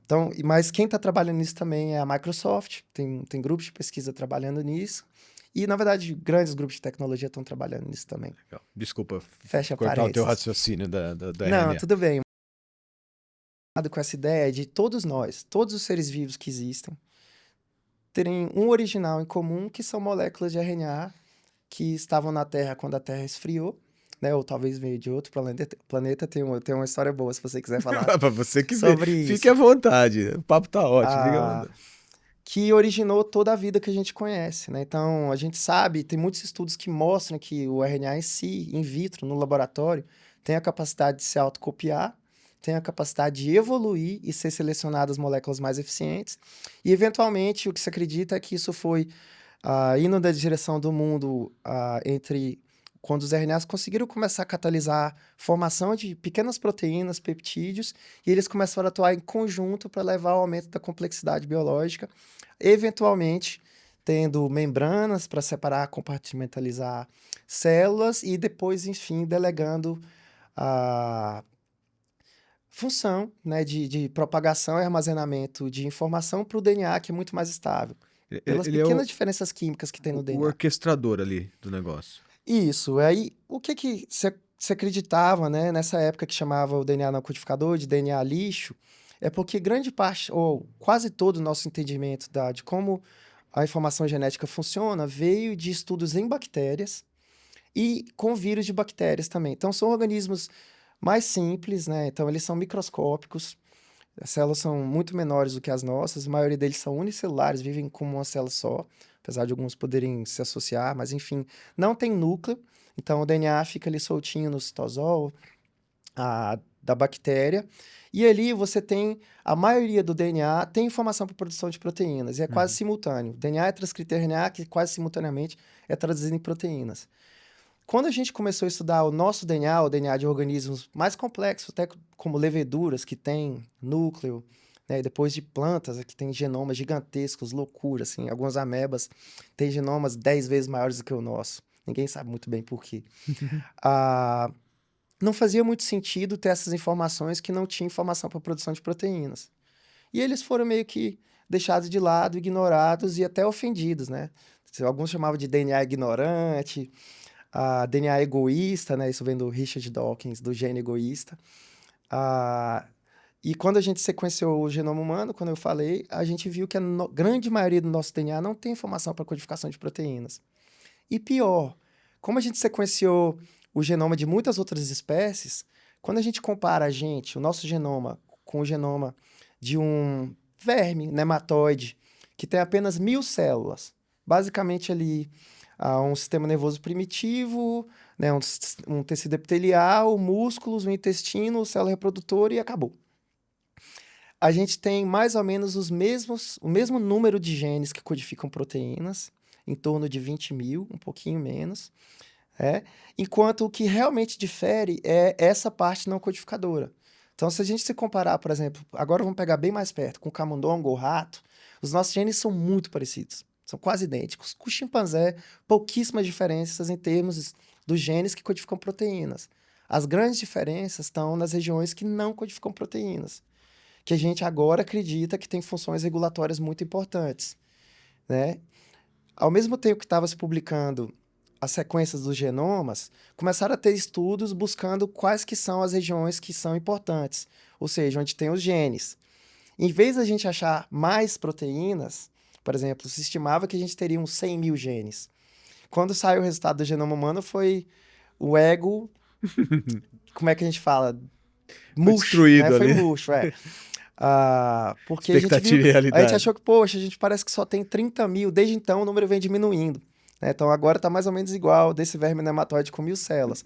Então, mas quem está trabalhando nisso também é a Microsoft, tem grupos de pesquisa trabalhando nisso, e na verdade grandes grupos de tecnologia estão trabalhando nisso também. Legal. Desculpa Fecha cortar o teu parênteses. raciocínio do Não, RNA. tudo bem. Com essa ideia de todos nós, todos os seres vivos que existem, terem um original em comum, que são moléculas de RNA que estavam na Terra quando a Terra esfriou, né? Ou talvez veio de outro planeta. Tem uma história boa, se você quiser falar Para você que vê. sobre Fique isso. à vontade. O papo tá ótimo. Fica à Ah, vontade. que originou toda a vida que a gente conhece, né? Então, a gente sabe, tem muitos estudos que mostram que o RNA em si, in vitro, no laboratório, tem a capacidade de se autocopiar, tem a capacidade de evoluir e ser selecionadas moléculas mais eficientes. E, eventualmente, o que se acredita é que isso foi indo na direção do mundo entre quando os RNAs conseguiram começar a catalisar formação de pequenas proteínas, peptídeos, e eles começaram a atuar em conjunto para levar ao aumento da complexidade biológica, eventualmente tendo membranas para separar, compartimentalizar células e depois, enfim, delegando a função, né, de propagação e armazenamento de informação para o DNA, que é muito mais estável, pelas Ele é pequenas diferenças químicas que tem no o DNA. orquestrador ali do negócio. Isso, aí o que se acreditava, né, nessa época que chamava o DNA não codificador de DNA lixo, é porque grande parte, ou quase todo o nosso entendimento de como a informação genética funciona veio de estudos em bactérias e com vírus de bactérias também. Então, são organismos mais simples, né? Então, eles são microscópicos, as células são muito menores do que as nossas, a maioria deles são unicelulares, vivem como uma célula só, apesar de alguns poderem se associar, mas enfim, não tem núcleo, então o DNA fica ali soltinho no citosol da bactéria, e ali você tem, a maioria do DNA tem informação para produção de proteínas, e é quase Uhum. simultâneo. O DNA é transcrito em RNA, que quase simultaneamente é traduzido em proteínas. Quando a gente começou a estudar o nosso DNA, o DNA de organismos mais complexos, até como leveduras, que tem núcleo, né, e depois de plantas, que tem genomas gigantescos, loucura, assim, algumas amebas têm genomas 10 vezes maiores do que o nosso. Ninguém sabe muito bem por quê. Ah, não fazia muito sentido ter essas informações que não tinham informação para produção de proteínas. E eles foram meio que deixados de lado, ignorados e até ofendidos, né? Alguns chamavam de DNA ignorante, DNA egoísta, né? Isso vem do Richard Dawkins, do gene egoísta. Ah, e quando a gente sequenciou o genoma humano, quando eu falei, a gente viu que a grande maioria do nosso DNA não tem informação para codificação de proteínas. E pior, como a gente sequenciou o genoma de muitas outras espécies, quando a gente compara o nosso genoma, com o genoma de um verme nematóide, que tem apenas 1.000 células, basicamente ali um sistema nervoso primitivo, né, um tecido epitelial, músculos, um intestino, célula reprodutora e acabou. A gente tem mais ou menos o mesmo número de genes que codificam proteínas, em torno de 20 mil, um pouquinho menos. É, enquanto o que realmente difere é essa parte não codificadora. Então, se a gente se comparar, por exemplo, agora vamos pegar bem mais perto, com o camundongo ou rato, os nossos genes são muito parecidos, são quase idênticos. Com o chimpanzé, pouquíssimas diferenças em termos dos genes que codificam proteínas. As grandes diferenças estão nas regiões que não codificam proteínas, que a gente agora acredita que tem funções regulatórias muito importantes, né? Ao mesmo tempo que estava se publicando as sequências dos genomas, começaram a ter estudos buscando quais que são as regiões que são importantes, ou seja, onde tem os genes. Em vez da gente achar mais proteínas, por exemplo, se estimava que a gente teria uns 100 mil genes. Quando saiu o resultado do genoma humano, foi o ego, como é que a gente fala? Foi Murcho, né? destruído Foi ali. murcho, é. Porque a gente viu, Expectativa e a gente realidade. achou que, poxa, a gente parece que só tem 30 mil, desde então o número vem diminuindo, né? Então agora está mais ou menos igual desse verme nematóide com 1.000 células.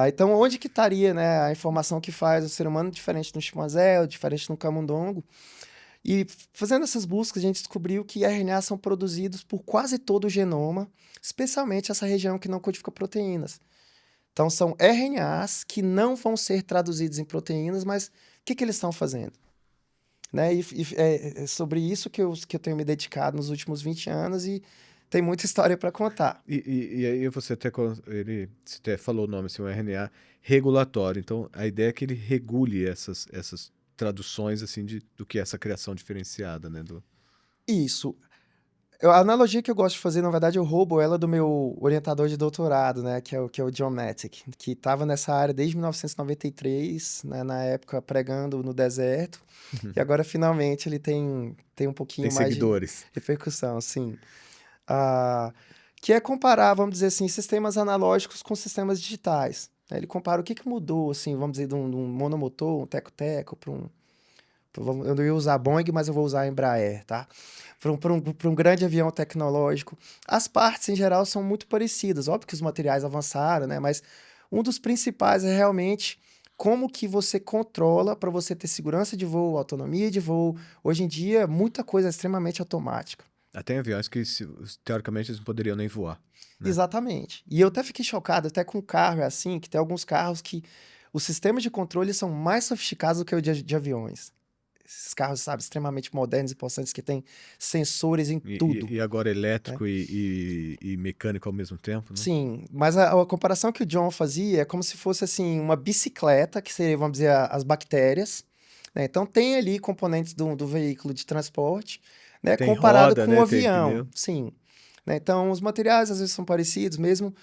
Então onde que estaria, né, a informação que faz o ser humano diferente no chimpanzé, ou diferente no camundongo? E fazendo essas buscas, a gente descobriu que RNAs são produzidos por quase todo o genoma, especialmente essa região que não codifica proteínas. Então são RNAs que não vão ser traduzidos em proteínas, mas o que que eles estão fazendo? Né? É sobre isso que eu tenho me dedicado nos últimos 20 anos e tem muita história para contar. E aí você você até falou o nome, assim, o RNA regulatório. Então, a ideia é que ele regule essas traduções, assim, do que é essa criação diferenciada, né? Isso. A analogia que eu gosto de fazer, na verdade, eu roubo ela do meu orientador de doutorado, né, que é o John Mattick, que estava nessa área desde 1993, né, na época pregando no deserto, e agora finalmente ele tem um Tem pouquinho mais de seguidores. repercussão, sim. Ah, que é comparar, vamos dizer assim, sistemas analógicos com sistemas digitais, né? Ele compara o que que mudou, assim, vamos dizer, de um monomotor, um teco-teco, para um... Eu não ia usar Boeing, mas eu vou usar Embraer, tá? Para um grande avião tecnológico. As partes, em geral, são muito parecidas. Óbvio que os materiais avançaram, né? Mas um dos principais é realmente como que você controla para você ter segurança de voo, autonomia de voo. Hoje em dia, muita coisa é extremamente automática. Até aviões que, teoricamente, eles não poderiam nem voar, né? Exatamente. E eu até fiquei chocado, até com carro é assim, que tem alguns carros que os sistemas de controle são mais sofisticados do que o de aviões. Esses carros, sabe, extremamente modernos e possantes que têm sensores em tudo, E agora né? elétrico e mecânico ao mesmo tempo, né? Sim, mas a comparação que o John fazia é como se fosse assim uma bicicleta, que seria, vamos dizer, as bactérias, né? Então tem ali componentes do veículo de transporte, né? Tem Comparado roda, com um né? Tem avião, pneu. sim. Né? Então os materiais às vezes são parecidos mesmo.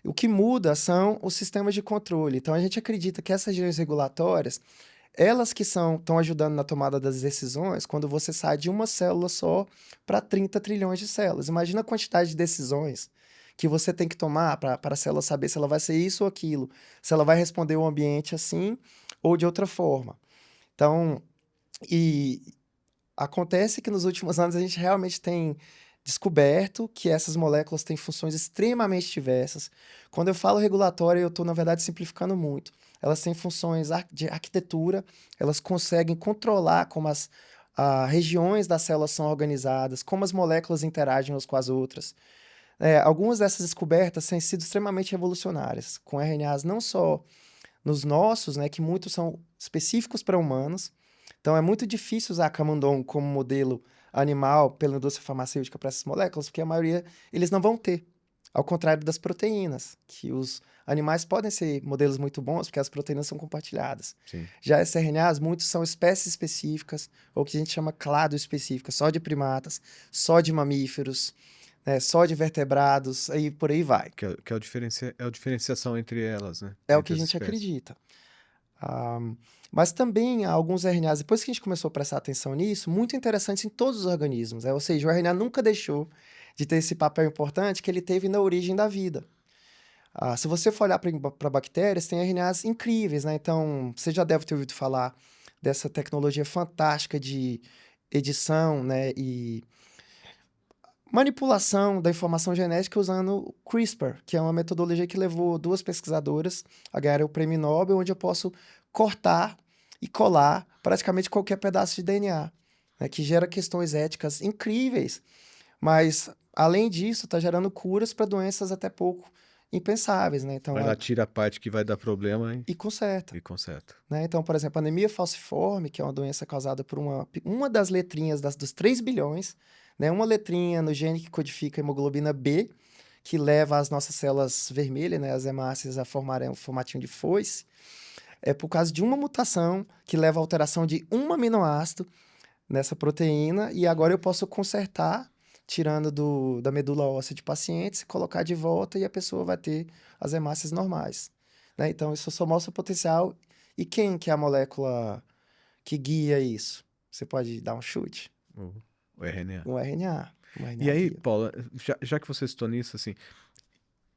O que muda são os sistemas de controle. Então a gente acredita que essas regiões regulatórias, elas que estão ajudando na tomada das decisões quando você sai de uma célula só para 30 trilhões de células. Imagina a quantidade de decisões que você tem que tomar para a célula saber se ela vai ser isso ou aquilo, se ela vai responder o ambiente assim ou de outra forma. Então, e acontece que nos últimos anos a gente realmente tem descoberto que essas moléculas têm funções extremamente diversas. Quando eu falo regulatória, eu estou, na verdade, simplificando muito. Elas têm funções de arquitetura, elas conseguem controlar como as regiões das células são organizadas, como as moléculas interagem umas com as outras. Algumas dessas descobertas têm sido extremamente revolucionárias, com RNAs não só nos nossos, né, que muitos são específicos para humanos. Então é muito difícil usar camundongo como modelo animal pela indústria farmacêutica para essas moléculas, porque a maioria eles não vão ter. Ao contrário das proteínas, que os animais podem ser modelos muito bons, porque as proteínas são compartilhadas. Sim. Já esses RNAs, muitos são espécies específicas, ou que a gente chama clado específica, só de primatas, só de mamíferos, né, só de vertebrados, aí por aí vai. Que é a diferenciação entre elas, né? É o que Entre a as gente espécies. acredita. Ah, mas também há alguns RNAs, depois que a gente começou a prestar atenção nisso, muito interessantes em todos os organismos. Ou seja, o RNA nunca deixou de ter esse papel importante que ele teve na origem da vida. Se você for olhar para bactérias, tem RNAs incríveis, né? Então, você já deve ter ouvido falar dessa tecnologia fantástica de edição, né? E manipulação da informação genética usando o CRISPR, que é uma metodologia que levou duas pesquisadoras a ganhar o prêmio Nobel, onde eu posso cortar e colar praticamente qualquer pedaço de DNA, né, que gera questões éticas incríveis, mas além disso, está gerando curas para doenças até pouco impensáveis, né? Então, Vai lá, tira a parte que vai dar problema e conserta. e conserta. Né? Então, por exemplo, a anemia falciforme, que é uma doença causada por uma das letrinhas dos 3 bilhões, né? Uma letrinha no gene que codifica a hemoglobina B, que leva as nossas células vermelhas, né, as hemácias, a formarem um formatinho de foice, é por causa de uma mutação que leva à alteração de um aminoácido nessa proteína, e agora eu posso consertar, tirando da medula óssea de pacientes, e colocar de volta e a pessoa vai ter as hemácias normais. Né? Então, isso só mostra o potencial. E quem que é a molécula que guia isso? Você pode dar um chute? O, o RNA. O RNA. O E RNA aí, guia. Paula, já que você citou nisso, assim,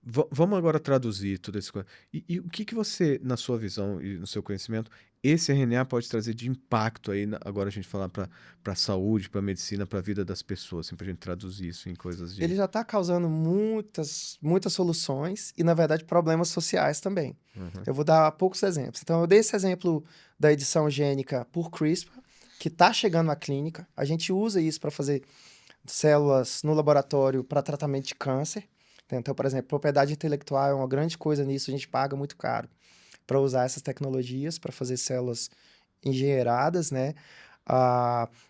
vamos agora traduzir tudo isso. E o que que você, na sua visão e no seu conhecimento, esse RNA pode trazer de impacto aí, agora a gente falar para a saúde, para a medicina, para a vida das pessoas, assim, para a gente traduzir isso em coisas de... Ele já está causando muitas soluções e, na verdade, problemas sociais também. Uhum. Eu vou dar poucos exemplos. Então, eu dei esse exemplo da edição gênica por CRISPR, que está chegando à clínica. A gente usa isso para fazer células no laboratório para tratamento de câncer. Então, por exemplo, propriedade intelectual é uma grande coisa nisso, a gente paga muito caro para usar essas tecnologias para fazer células engenheiradas, né?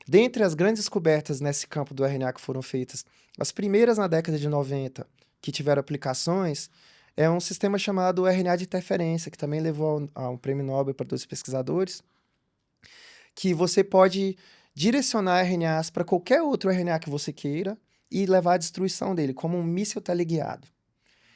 Dentre as grandes descobertas nesse campo do RNA que foram feitas, as primeiras na década de 90 que tiveram aplicações, é um sistema chamado RNA de interferência, que também levou a um prêmio Nobel para dois pesquisadores, que você pode direcionar RNAs para qualquer outro RNA que você queira e levar à destruição dele, como um míssil teleguiado.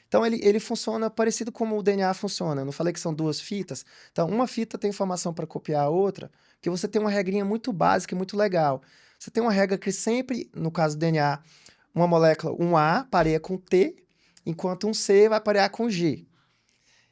Então, ele funciona parecido como o DNA funciona. Eu não falei que são duas fitas? Então, uma fita tem informação para copiar a outra, que você tem uma regrinha muito básica e muito legal. Você tem uma regra que sempre, no caso do DNA, uma molécula, um A pareia com T, enquanto um C vai parear com G.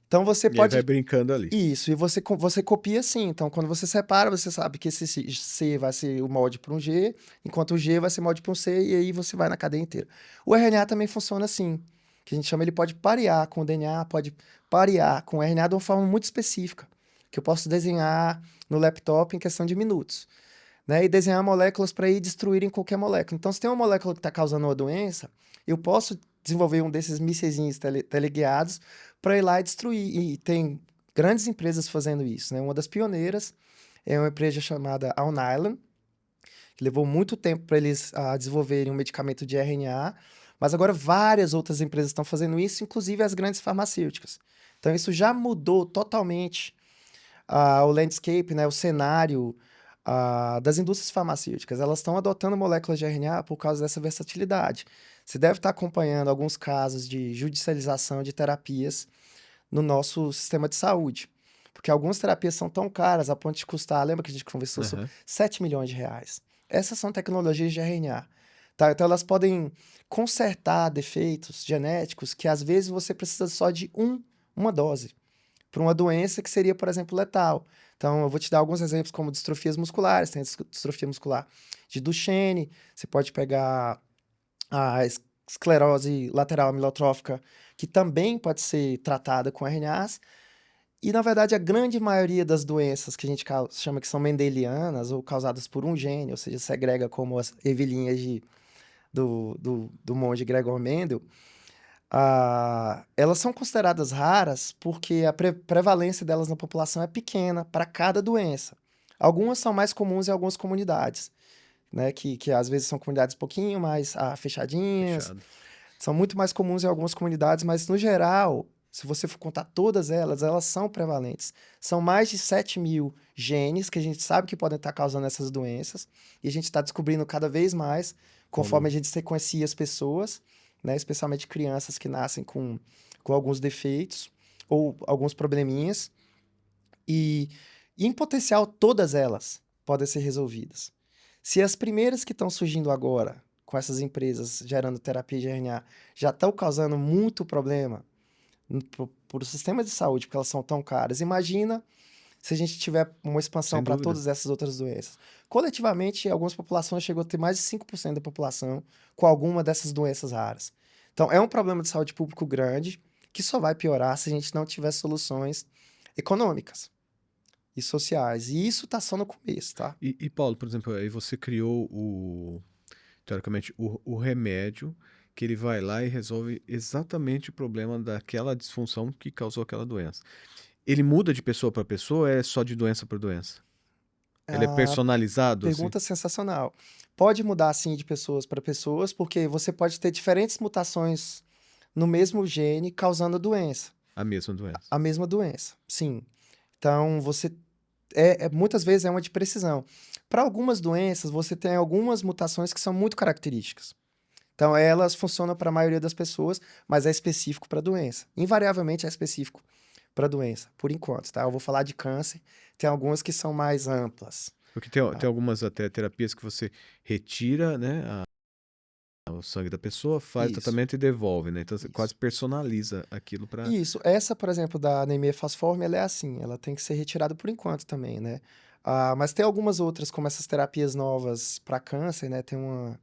Então, você E aí vai pode... brincando ali. Isso, e você copia assim. Então, quando você separa, você sabe que esse C vai ser o molde para um G, enquanto o G vai ser molde para um C, e aí você vai na cadeia inteira. O RNA também funciona assim, que a gente chama, ele pode parear com o DNA, pode parear com o RNA de uma forma muito específica, que eu posso desenhar no laptop em questão de minutos, né? E desenhar moléculas para ir destruírem qualquer molécula. Então, se tem uma molécula que está causando uma doença, eu posso desenvolver um desses mísseis teleguiados para ir lá e destruir. E tem grandes empresas fazendo isso, né? Uma das pioneiras é uma empresa chamada Alnylam, que levou muito tempo para eles desenvolverem um medicamento de RNA, mas agora várias outras empresas estão fazendo isso, inclusive as grandes farmacêuticas. Então, isso já mudou totalmente o landscape, né, o cenário das indústrias farmacêuticas. Elas estão adotando moléculas de RNA por causa dessa versatilidade. Você deve estar acompanhando alguns casos de judicialização de terapias no nosso sistema de saúde. Porque algumas terapias são tão caras a ponto de custar, lembra que a gente conversou sobre Uhum. 7 milhões de reais. Essas são tecnologias de RNA. Tá? Então, elas podem consertar defeitos genéticos que, às vezes, você precisa só de uma dose para uma doença que seria, por exemplo, letal. Então, eu vou te dar alguns exemplos como distrofias musculares. Tem a distrofia muscular de Duchenne, você pode pegar a esclerose lateral amiotrófica, que também pode ser tratada com RNAs. E, na verdade, a grande maioria das doenças que a gente chama que são mendelianas ou causadas por um gene, ou seja, segrega como as ervilhinhas do monge Gregor Mendel, elas são consideradas raras porque a prevalência delas na população é pequena para cada doença. Algumas são mais comuns em algumas comunidades, né? Que às vezes são comunidades um pouquinho mais fechadinhas, Fechado. são muito mais comuns em algumas comunidades, mas no geral, se você for contar todas elas, elas são prevalentes. São mais de 7 mil genes que a gente sabe que podem estar causando essas doenças, e a gente está descobrindo cada vez mais, conforme a gente sequencia as pessoas, né, especialmente crianças que nascem com alguns defeitos ou alguns probleminhas. E em potencial, todas elas podem ser resolvidas. Se as primeiras que estão surgindo agora, com essas empresas gerando terapia de RNA, já estão causando muito problema para o sistema de saúde, porque elas são tão caras, imagina se a gente tiver uma expansão Sem para dúvida. todas essas outras doenças. Coletivamente, algumas populações chegou a ter mais de 5% da população com alguma dessas doenças raras. Então, é um problema de saúde público grande que só vai piorar se a gente não tiver soluções econômicas e sociais. E isso está só no começo, tá? E, Paulo, por exemplo, aí você criou teoricamente, o remédio que ele vai lá e resolve exatamente o problema daquela disfunção que causou aquela doença. Ele muda de pessoa para pessoa ou é só de doença para doença? Ele é A personalizado, assim? pergunta sensacional. Pode mudar, sim, de pessoas para pessoas, porque você pode ter diferentes mutações no mesmo gene causando a doença, A mesma doença. a mesma doença, sim. Então, você muitas vezes é uma de precisão. Para algumas doenças, você tem algumas mutações que são muito características. Então, elas funcionam para a maioria das pessoas, mas é específico para a doença. Invariavelmente é específico para a doença, por enquanto, tá? Eu vou falar de câncer, tem algumas que são mais amplas. Porque tem, Tá? tem algumas até terapias que você retira, né, o sangue da pessoa, faz o Isso, tratamento e devolve, né? Então você isso. quase personaliza aquilo para. Isso, essa, por exemplo, da anemia falciforme, ela é assim, ela tem que ser retirada por enquanto também, né? Mas tem algumas outras, como essas terapias novas para câncer, né? Tem uma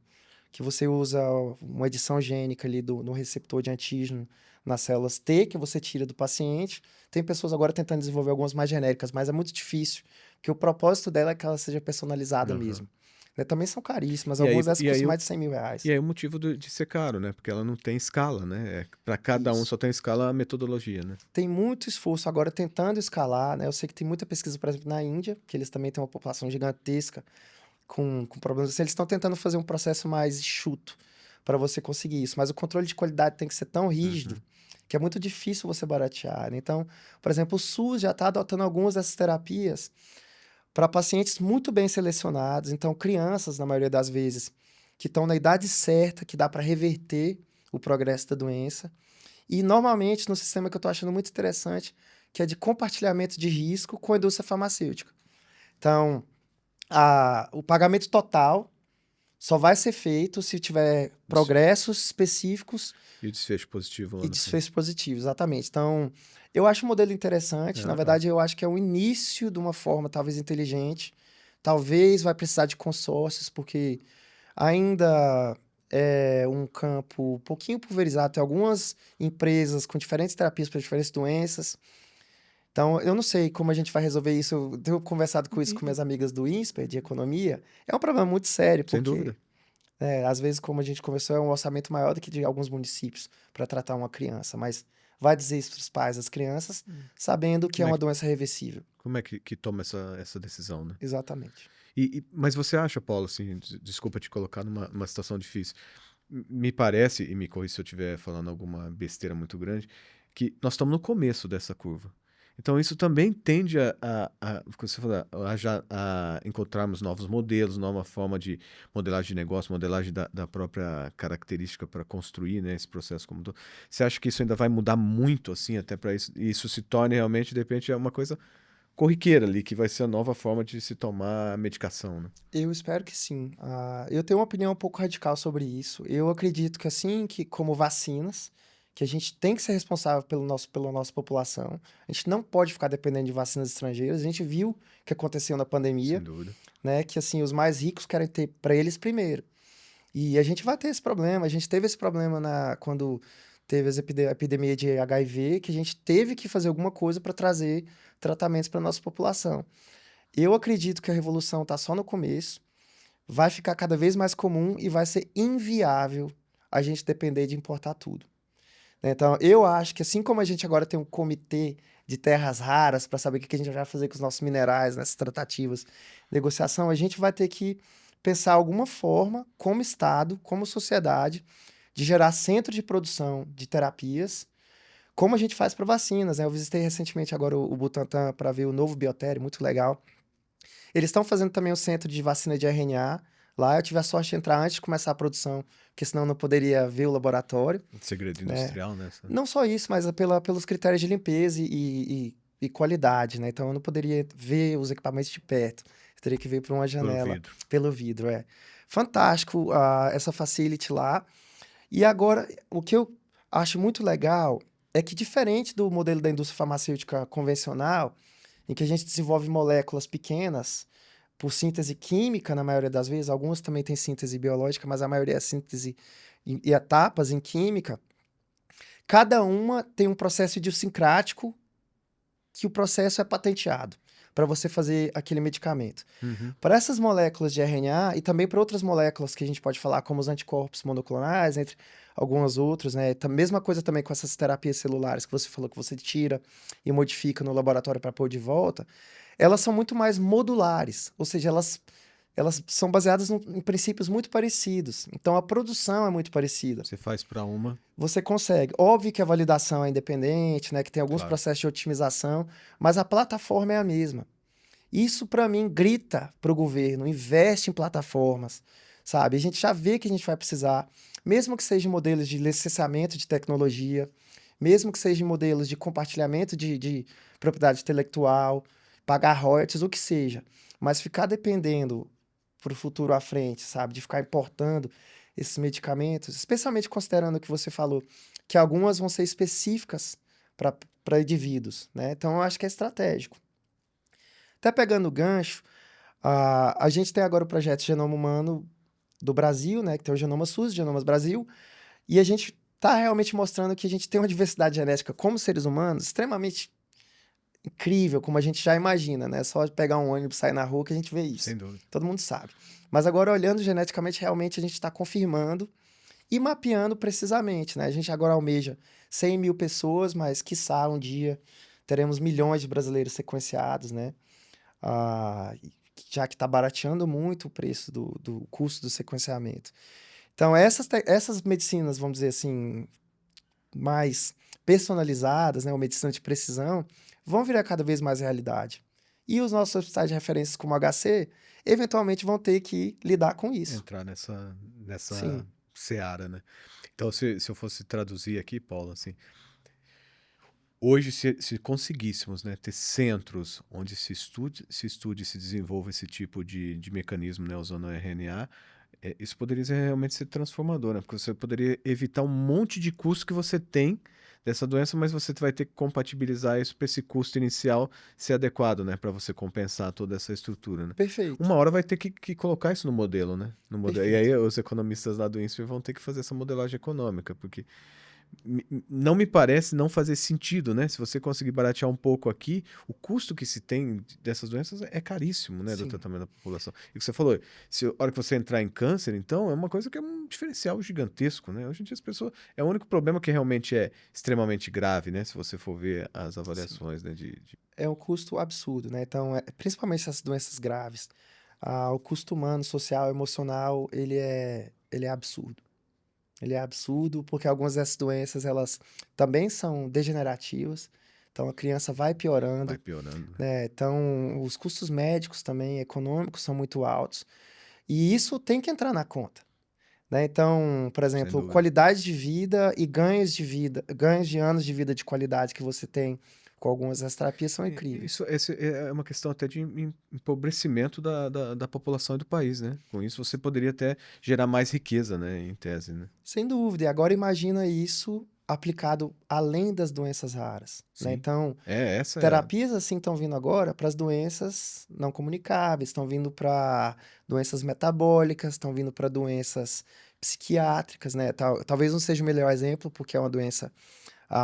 que você usa uma edição gênica ali no receptor de antígeno nas células T, que você tira do paciente. Tem pessoas agora tentando desenvolver algumas mais genéricas, mas é muito difícil, porque o propósito dela é que ela seja personalizada Aham. mesmo. Né? Também são caríssimas, E aí, algumas dessas e aí, custam o- mais de R$ 100.000. e aí o motivo de ser caro, né? Porque ela não tem escala, né? Para cada um Isso. só tem escala a metodologia, né? Tem muito esforço agora tentando escalar, né? Eu sei que tem muita pesquisa, por exemplo, na Índia, que eles também têm uma população gigantesca com problemas assim. Eles estão tentando fazer um processo mais enxuto para você conseguir isso, mas o controle de qualidade tem que ser tão rígido Uhum. que é muito difícil você baratear, né? Então, por exemplo, o SUS já está adotando algumas dessas terapias para pacientes muito bem selecionados, então crianças, na maioria das vezes, que estão na idade certa, que dá para reverter o progresso da doença. E normalmente no sistema que eu estou achando muito interessante, que é de compartilhamento de risco com a indústria farmacêutica. Então, o pagamento total só vai ser feito se tiver Des- progressos específicos E o desfecho positivo lá e no fim. desfechos positivos, exatamente. Então, eu acho o modelo interessante. Na Ah, verdade, eu acho que é o início de uma forma talvez inteligente. Talvez vai precisar de consórcios, porque ainda é um campo um pouquinho pulverizado. Tem algumas empresas com diferentes terapias para diferentes doenças. Então, eu não sei como a gente vai resolver isso. Eu tenho conversado com isso com minhas amigas do INSPER, de economia. É um problema muito sério, sem porque dúvida. às vezes, como a gente conversou, é um orçamento maior do que de alguns municípios para tratar uma criança. Mas vai dizer isso para os pais das crianças, sabendo que é Como é uma que, doença reversível. como é que toma essa decisão, né? Exatamente. Mas você acha, Paulo, assim, desculpa te colocar numa situação difícil, me parece, e me corrija se eu estiver falando alguma besteira muito grande, que nós estamos no começo dessa curva. Então, isso também tende como você falou, a encontrarmos novos modelos, nova forma de modelagem de negócio, modelagem da própria característica para construir, né, esse processo como um todo. Você acha que isso ainda vai mudar muito, assim, até para isso, e isso se torne realmente, de repente, uma coisa corriqueira ali, que vai ser a nova forma de se tomar a medicação, né? Eu espero que sim. Eu tenho uma opinião um pouco radical sobre isso. Eu acredito que assim que como vacinas, que a gente tem que ser responsável pela nossa população. A gente não pode ficar dependendo de vacinas estrangeiras. A gente viu o que aconteceu na Sem pandemia, dúvida. né? Que assim, os mais ricos querem ter para eles primeiro. E a gente vai ter esse problema. A gente teve esse problema quando teve a epidemia de HIV, que a gente teve que fazer alguma coisa para trazer tratamentos para nossa população. Eu acredito que a revolução está só no começo, vai ficar cada vez mais comum e vai ser inviável a gente depender de importar tudo. Né? Então, eu acho que assim como a gente agora tem um comitê de terras raras para saber o que a gente vai fazer com os nossos minerais nessas tratativas, negociação, a gente vai ter que pensar alguma forma, como Estado, como sociedade, de gerar centro de produção de terapias, como a gente faz para vacinas. Né? Eu visitei recentemente agora o Butantan para ver o novo Biotério, muito legal. Eles estão fazendo também o centro de vacina de RNA. Lá eu tive a sorte de entrar antes de começar a produção, porque senão eu não poderia ver o laboratório, Segredo né? industrial, né? Não só isso, mas pelos critérios de limpeza e qualidade, né? Então eu não poderia ver os equipamentos de perto. Eu teria que ver por uma Pelo janela, vidro. pelo vidro, é. Fantástico, essa facility lá. E agora, o que eu acho muito legal é que, diferente do modelo da indústria farmacêutica convencional, em que a gente desenvolve moléculas pequenas por síntese química, na maioria das vezes, algumas também têm síntese biológica, mas a maioria é síntese e etapas em química, cada uma tem um processo idiosincrático que o processo é patenteado. para você fazer aquele medicamento. Uhum. Para essas moléculas de RNA e também para outras moléculas que a gente pode falar, como os anticorpos monoclonais, entre algumas outras, né? Mesma coisa também com essas terapias celulares que você falou que você tira e modifica no laboratório para pôr de volta, elas são muito mais modulares, ou seja, elas são baseadas em princípios muito parecidos. Então, a produção é muito parecida. Você faz para uma, Você consegue. Óbvio que a validação é independente, né? Que tem alguns claro. processos de otimização, mas a plataforma é a mesma. Isso, para mim, grita para o governo, investe em plataformas, sabe? A gente já vê que a gente vai precisar, mesmo que seja em modelos de licenciamento de tecnologia, mesmo que seja em modelos de compartilhamento de propriedade intelectual, pagar royalties, o que seja. Mas ficar dependendo para o futuro à frente, sabe? De ficar importando esses medicamentos, especialmente considerando o que você falou, que algumas vão ser específicas para indivíduos, né? Então, eu acho que é estratégico. Até pegando o gancho, a gente tem agora o projeto Genoma Humano do Brasil, né? Que tem o Genoma SUS, Genomas Brasil, e a gente está realmente mostrando que a gente tem uma diversidade genética como seres humanos extremamente incrível, como a gente já imagina, né? Só pegar um ônibus, sair na rua que a gente vê isso. Sem dúvida. Todo mundo sabe. Mas agora, olhando geneticamente, realmente a gente está confirmando e mapeando precisamente, né? A gente agora almeja 100 mil pessoas, mas quiçá um dia teremos milhões de brasileiros sequenciados, né? Já que está barateando muito o preço do custo do sequenciamento. Então, essas medicinas, vamos dizer assim, mais personalizadas, né? Ou medicina de precisão, vão virar cada vez mais realidade. E os nossos hospitais de referência como o HC, eventualmente vão ter que lidar com isso. Entrar nessa Sim. seara, né? Então, se eu fosse traduzir aqui, Paulo, assim, hoje, se conseguíssemos, né, ter centros onde se estude e se desenvolva esse tipo de mecanismo, né, usando o RNA, isso poderia realmente ser transformador, né? Porque você poderia evitar um monte de custo que você tem dessa doença, mas você vai ter que compatibilizar isso para esse custo inicial ser adequado, né? Para você compensar toda essa estrutura, né? Perfeito. Uma hora vai ter que colocar isso no modelo, né? No modelo. E Perfeito. aí os economistas lá do INSPER vão ter que fazer essa modelagem econômica, porque não me parece não fazer sentido, né? Se você conseguir baratear um pouco aqui, o custo que se tem dessas doenças é caríssimo, né? Do Sim. tratamento da população. E o que você falou, se a hora que você entrar em câncer, então, é uma coisa que é um diferencial gigantesco, né? Hoje em dia as pessoas... É o único problema que realmente é extremamente grave, né? Se você for ver as Sim. avaliações, né? É um custo absurdo, né? Então, principalmente essas doenças graves, o custo humano, social, emocional, ele é absurdo. Ele é absurdo porque algumas dessas doenças, elas também são degenerativas. Então, a criança vai vai piorando, piorando, né? né? Então, os custos médicos também, econômicos, são muito altos. E isso tem que entrar na conta, né? Então, por Sem exemplo, dúvida. qualidade de vida e ganhos de vida, ganhos de anos de vida de qualidade que você tem com algumas dessas terapias são incríveis. Isso é uma questão até de empobrecimento da população e do país, né? Com isso você poderia até gerar mais riqueza, né? Em tese, né? Sem dúvida. E agora imagina isso aplicado além das doenças raras, né? Sim. Então, Essa é a... terapias assim estão vindo agora para as doenças não comunicáveis, estão vindo para doenças metabólicas, estão vindo para doenças psiquiátricas, né? Talvez não seja o melhor exemplo, porque é uma doença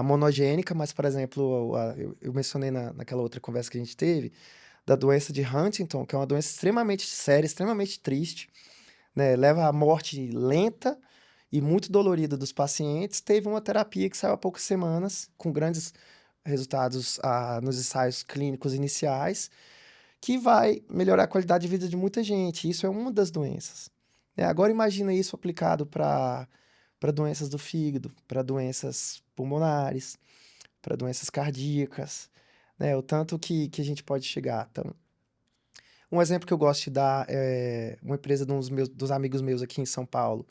monogênica, mas, por exemplo, eu mencionei naquela outra conversa que a gente teve, da doença de Huntington, que é uma doença extremamente séria, extremamente triste, né? Leva à morte lenta e muito dolorida dos pacientes. Teve uma terapia que saiu há poucas semanas, com grandes resultados nos ensaios clínicos iniciais, que vai melhorar a qualidade de vida de muita gente. Isso é uma das doenças, né? Agora imagina isso aplicado para doenças do fígado, para doenças pulmonares, para doenças cardíacas, né? O tanto que a gente pode chegar. Então, um exemplo que eu gosto de dar é uma empresa dos amigos meus aqui em São Paulo,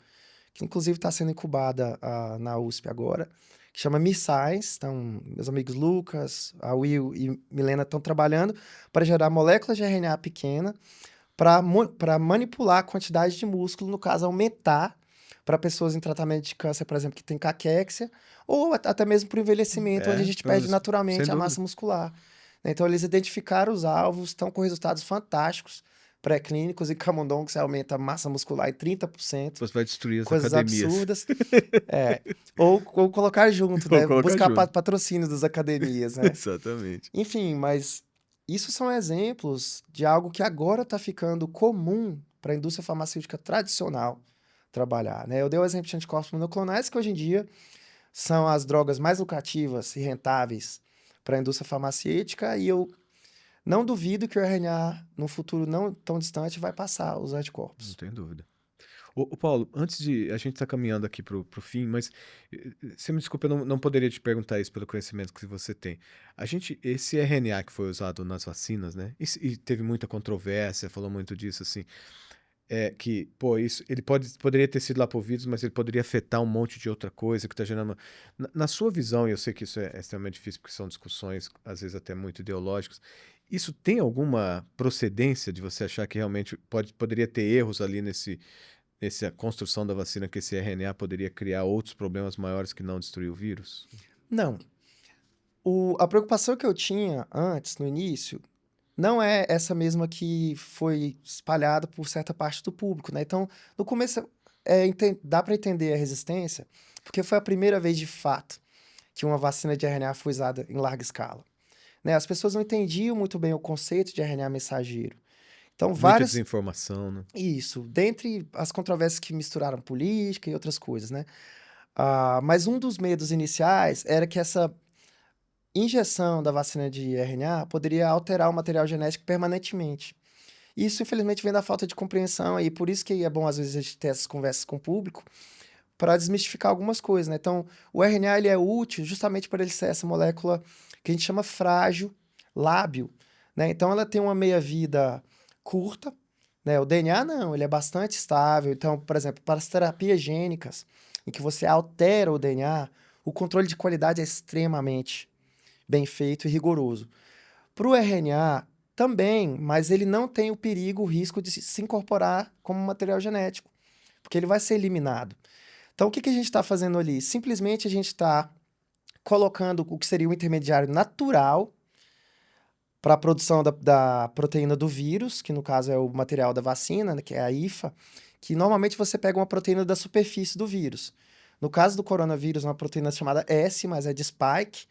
que inclusive está sendo incubada na USP agora, que chama MiScience. Então, meus amigos Lucas, a Will e Milena estão trabalhando para gerar moléculas de RNA pequena para manipular a quantidade de músculo, no caso, aumentar para pessoas em tratamento de câncer, por exemplo, que tem caquexia, ou até mesmo para o envelhecimento, onde a gente perde sem naturalmente a dúvida. massa muscular, né? Então, eles identificaram os alvos, estão com resultados fantásticos, pré-clínicos, e camundongo, que você aumenta a massa muscular em 30%, Você vai destruir as coisas academias. absurdas. Ou colocar junto, Ou né? colocar Buscar junto. patrocínio das academias, né? Exatamente. Enfim, mas isso são exemplos de algo que agora está ficando comum para a indústria farmacêutica tradicional trabalhar, né? Eu dei o exemplo de anticorpos monoclonais, que hoje em dia são as drogas mais lucrativas e rentáveis para a indústria farmacêutica, e eu não duvido que o RNA, num futuro não tão distante, vai passar os Não anticorpos. tenho dúvida. Ô Paulo, antes de a gente tá caminhando aqui pro fim, mas você me desculpa, eu não poderia te perguntar isso pelo conhecimento que você tem. Esse RNA que foi usado nas vacinas, né? E teve muita controvérsia, falou muito disso, assim, que, pô, isso, ele poderia ter sido lá por vírus, mas ele poderia afetar um monte de outra coisa que tá gerando. Na sua visão, e eu sei que isso é extremamente difícil, porque são discussões, às vezes até muito ideológicas, isso tem alguma procedência de você achar que realmente poderia ter erros ali nessa construção da vacina, que esse RNA poderia criar outros problemas maiores que não destruir o vírus? Não. A preocupação que eu tinha antes, no início, não é essa mesma que foi espalhada por certa parte do público, né? Então, no começo, dá para entender a resistência, porque foi a primeira vez de fato que uma vacina de RNA foi usada em larga escala, né? As pessoas não entendiam muito bem o conceito de RNA mensageiro. Então, Muita várias. desinformação, né? Isso, dentre as controvérsias que misturaram política e outras coisas, né? Mas um dos medos iniciais era que essa injeção da vacina de RNA poderia alterar o material genético permanentemente. Isso, infelizmente, vem da falta de compreensão, e por isso que é bom, às vezes, a gente ter essas conversas com o público para desmistificar algumas coisas, né? Então, o RNA ele é útil justamente para ele ser essa molécula que a gente chama frágil, lábil, né? Então, ela tem uma meia-vida curta, né? O DNA não, ele é bastante estável. Então, por exemplo, para as terapias gênicas, em que você altera o DNA, o controle de qualidade é extremamente bem feito e rigoroso. Para o RNA, também, mas ele não tem o perigo, o risco de se incorporar como material genético, porque ele vai ser eliminado. Então, o que a gente está fazendo ali? Simplesmente a gente está colocando o que seria o intermediário natural para a produção da proteína do vírus, que no caso é o material da vacina, né, que é a IFA, que normalmente você pega uma proteína da superfície do vírus. No caso do coronavírus, uma proteína chamada S, mas é de spike,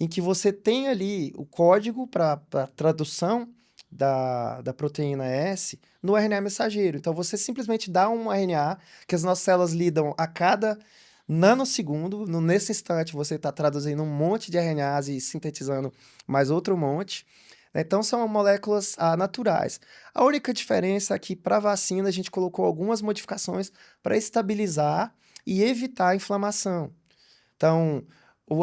em que você tem ali o código para tradução da proteína S no RNA mensageiro. Então, você simplesmente dá um RNA que as nossas células lidam a cada nanosegundo. Nesse instante, você está traduzindo um monte de RNAs e sintetizando mais outro monte. Então, são moléculas naturais. A única diferença é que, para vacina, a gente colocou algumas modificações para estabilizar e evitar a inflamação. Então,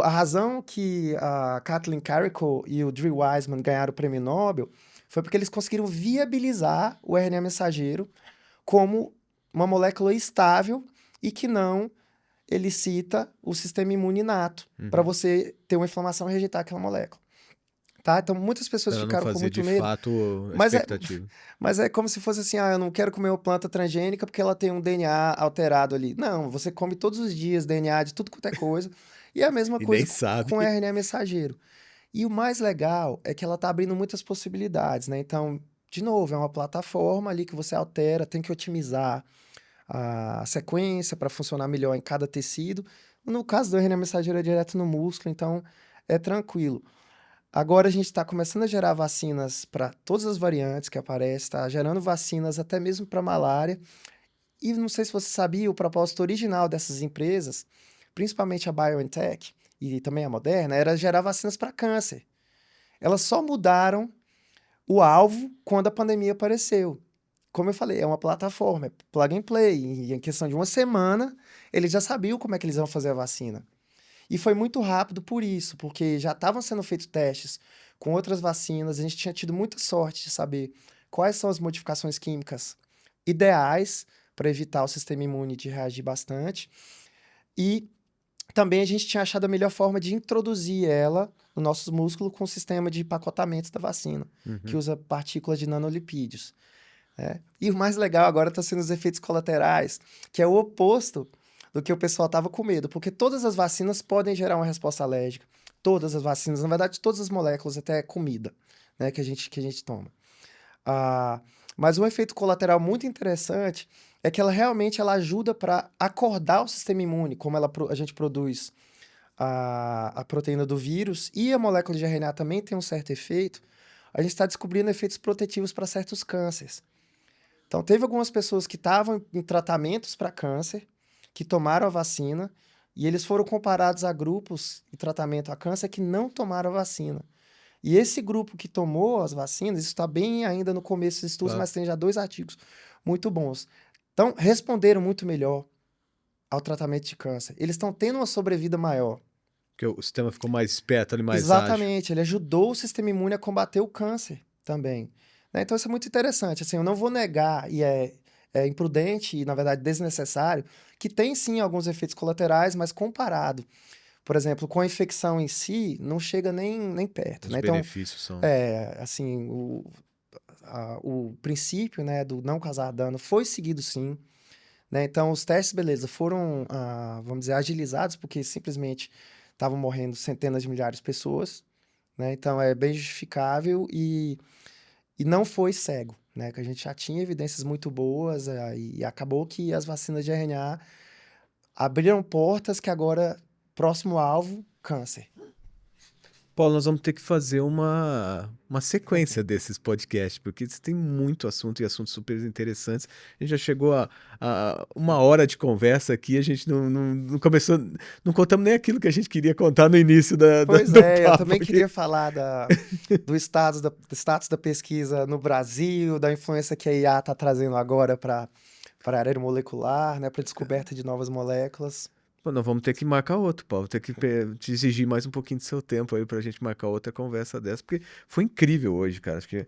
a razão que a Kathleen Carrico e o Drew Weissman ganharam o prêmio Nobel foi porque eles conseguiram viabilizar o RNA mensageiro como uma molécula estável e que não elicita o sistema imune inato para Uhum. você ter uma inflamação e rejeitar aquela molécula. Tá? Então, muitas pessoas Pra ela não ficaram com fazer muito de medo, fato a mas é, expectativa. mas é como se fosse assim, eu não quero comer uma planta transgênica porque ela tem um DNA alterado ali. Não, você come todos os dias DNA de tudo quanto é coisa, e é a mesma E coisa nem com sabe. RNA mensageiro. E o mais legal é que ela está abrindo muitas possibilidades, né? Então, de novo, é uma plataforma ali que você altera, tem que otimizar a sequência para funcionar melhor em cada tecido. No caso do RNA mensageiro é direto no músculo, então é tranquilo. Agora a gente está começando a gerar vacinas para todas as variantes que aparecem, está gerando vacinas até mesmo para malária. E não sei se você sabia, o propósito original dessas empresas, principalmente a BioNTech e também a Moderna, era gerar vacinas para câncer. Elas só mudaram o alvo quando a pandemia apareceu. Como eu falei, é uma plataforma, é plug and play. E em questão de uma semana, eles já sabiam como é que eles iam fazer a vacina. E foi muito rápido por isso, porque já estavam sendo feitos testes com outras vacinas, a gente tinha tido muita sorte de saber quais são as modificações químicas ideais para evitar o sistema imune de reagir bastante. E também a gente tinha achado a melhor forma de introduzir ela no nosso músculo com o sistema de empacotamento da vacina, que Uhum. usa partículas de nanolipídios. Né? E o mais legal agora está sendo os efeitos colaterais, que é o oposto do que o pessoal estava com medo, porque todas as vacinas podem gerar uma resposta alérgica. Todas as vacinas, na verdade, todas as moléculas, até comida, né, que a gente toma. Ah, mas um efeito colateral muito interessante é que ela realmente ela ajuda para acordar o sistema imune, como a gente produz a proteína do vírus e a molécula de RNA também tem um certo efeito. a gente está descobrindo efeitos protetivos para certos cânceres. Então, teve algumas pessoas que estavam em tratamentos para câncer, que tomaram a vacina, e eles foram comparados a grupos em tratamento a câncer que não tomaram a vacina. E esse grupo que tomou as vacinas, isso está bem ainda no começo dos estudos, Claro. mas tem já 2 artigos muito bons. Então, responderam muito melhor ao tratamento de câncer. Eles estão tendo uma sobrevida maior. Porque o sistema ficou mais esperto ali, mais ágil. Exatamente, ele ajudou o sistema imune a combater o câncer também. Né? Então, isso é muito interessante. Assim, eu não vou negar, e é imprudente e, na verdade, desnecessário, que tem sim alguns efeitos colaterais, mas comparado, por exemplo, com a infecção em si, não chega nem perto. Os Né? Então, benefícios são... assim, o princípio, né, do não causar dano foi seguido sim. Né? Então, os testes, beleza, foram, vamos dizer, agilizados, porque simplesmente estavam morrendo centenas de milhares de pessoas. Né? Então, é bem justificável e não foi cego. Né? Que a gente já tinha evidências muito boas e acabou que as vacinas de RNA abriram portas que agora, próximo alvo, câncer. Paulo, nós vamos ter que fazer uma sequência desses podcasts, porque tem muito assunto e assuntos super interessantes. A gente já chegou a 1 hora de conversa aqui, a gente não começou, não contamos nem aquilo que a gente queria contar no início Pois do é, eu papo também aqui. queria falar do status da pesquisa no Brasil, da influência que a IA está trazendo agora para a área molecular, né, para descoberta de novas moléculas. Pô, nós vamos ter que marcar outro, Paulo. Ter que te exigir mais um pouquinho do seu tempo aí pra gente marcar outra conversa dessa, porque foi incrível hoje, cara. Acho que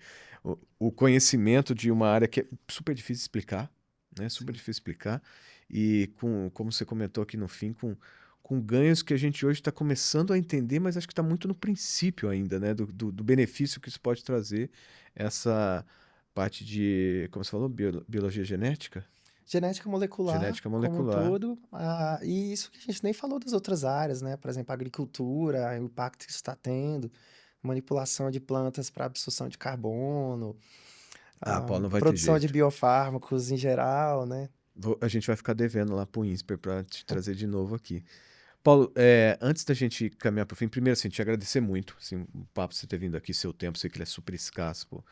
o conhecimento de uma área que é super difícil de explicar, né? Super difícil de explicar. E como você comentou aqui no fim, com ganhos que a gente hoje está começando a entender, mas acho que está muito no princípio ainda, né? Do benefício que isso pode trazer, essa parte de, como você falou, biologia genética? Genética molecular Genética como um molecular. todo, e isso que a gente nem falou das outras áreas, né? Por exemplo, a agricultura, o impacto que isso está tendo, manipulação de plantas para absorção de carbono, Ah, a Paulo, não vai ter produção de jeito. biofármacos em geral, né? A gente vai ficar devendo lá pro INSPER para te trazer de novo aqui. Paulo, antes da gente caminhar pro fim, primeiro, assim, te agradecer muito, assim, o papo você ter vindo aqui, seu tempo, sei que ele é super escasso, pô.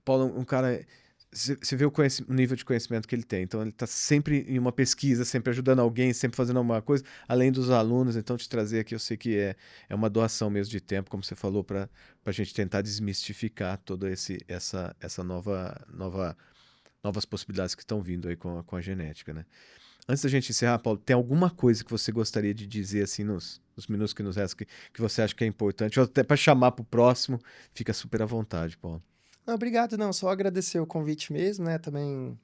Paulo, um cara, você vê o nível de conhecimento que ele tem, então ele tá sempre em uma pesquisa, sempre ajudando alguém, sempre fazendo alguma coisa, além dos alunos, então te trazer aqui, eu sei que é uma doação mesmo de tempo, como você falou, para a gente tentar desmistificar toda essa novas possibilidades que estão vindo aí com a genética, né? Antes da gente encerrar, Paulo, tem alguma coisa que você gostaria de dizer assim nos minutos que nos restam que você acha que é importante, ou até para chamar para o próximo, fica super à vontade, Paulo. Não, obrigado, não, só agradecer o convite mesmo, né? Também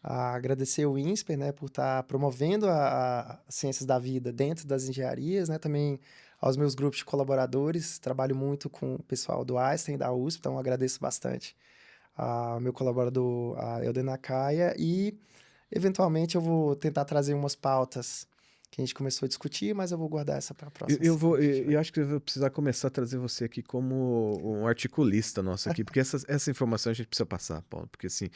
agradecer o INSPER, né, por estar promovendo as ciências da vida dentro das engenharias, né? Também aos meus grupos de colaboradores, trabalho muito com o pessoal do Einstein, da USP, então agradeço bastante ao meu colaborador, a Elden Nakaya, e eventualmente eu vou tentar trazer umas pautas que a gente começou a discutir, mas eu vou guardar essa para a próxima Eu, que a gente eu tiver. acho que eu vou precisar começar a trazer você aqui como um articulista nosso aqui, porque essa informação a gente precisa passar, Paulo, porque assim,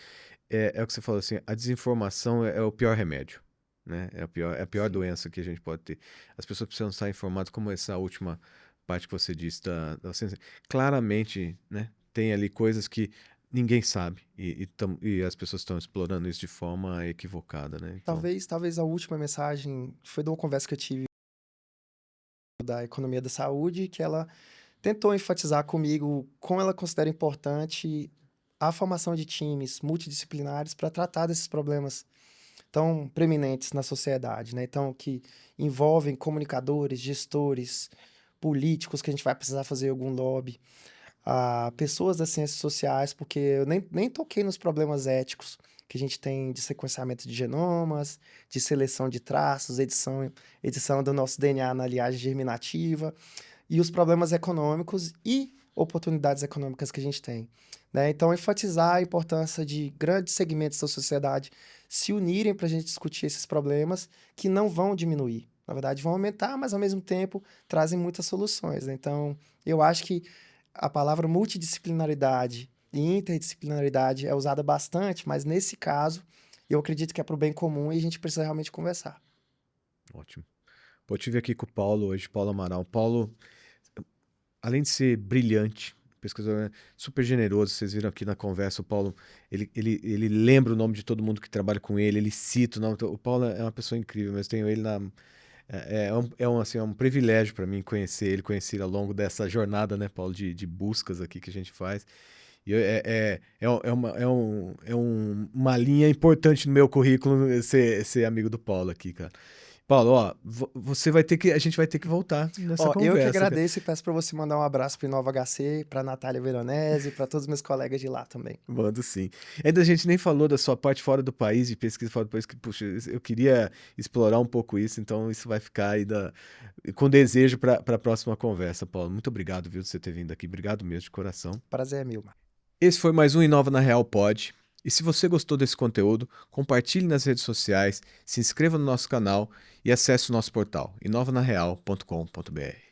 é o que você falou assim, a desinformação é o pior remédio, né? É a pior Sim. doença que a gente pode ter. As pessoas precisam estar informadas, como essa última parte que você disse da ciência. Claramente, né? Tem ali coisas que ninguém sabe e as pessoas estão explorando isso de forma equivocada, né? Então, Talvez a última mensagem foi de uma conversa que eu tive da economia da saúde, que ela tentou enfatizar comigo como ela considera importante a formação de times multidisciplinares para tratar desses problemas tão preeminentes na sociedade, né? Então, que envolvem comunicadores, gestores, políticos, que a gente vai precisar fazer algum lobby, pessoas das ciências sociais, porque eu nem toquei nos problemas éticos que a gente tem de sequenciamento de genomas, de seleção de traços, edição do nosso DNA na liagem germinativa, e os problemas econômicos e oportunidades econômicas que a gente tem. Né? Então, enfatizar a importância de grandes segmentos da sociedade se unirem para a gente discutir esses problemas que não vão diminuir. Na verdade, vão aumentar, mas ao mesmo tempo trazem muitas soluções. Né? Então, eu acho que a palavra multidisciplinaridade e interdisciplinaridade é usada bastante, mas nesse caso, eu acredito que é para o bem comum e a gente precisa realmente conversar. ótimo. Pô, eu estive aqui com o Paulo hoje, Paulo Amaral. Paulo, além de ser brilhante, pesquisador super generoso. Vocês viram aqui na conversa, o Paulo, ele lembra o nome de todo mundo que trabalha com ele cita o nome. O Paulo é uma pessoa incrível, mas tenho ele na... assim, é um privilégio para mim conhecer ele ao longo dessa jornada, né, Paulo, de buscas aqui que a gente faz. E uma linha importante no meu currículo ser amigo do Paulo aqui, cara. Paulo, ó, a gente vai ter que voltar nessa Ó, eu que conversa, cara. agradeço e peço para você mandar um abraço para Inova HC, para Natália Veronese, para todos os meus colegas de lá também. Mando sim. Ainda a gente nem falou da sua parte fora do país, de pesquisa fora do país, que, puxa, eu queria explorar um pouco isso, então isso vai ficar aí com desejo para a próxima conversa, Paulo. Muito obrigado, viu, por você ter vindo aqui. Obrigado mesmo, de coração. Prazer é meu, mano. Esse foi mais um Inova na Real Pod. E se você gostou desse conteúdo, compartilhe nas redes sociais, se inscreva no nosso canal e acesse o nosso portal inovanareal.com.br.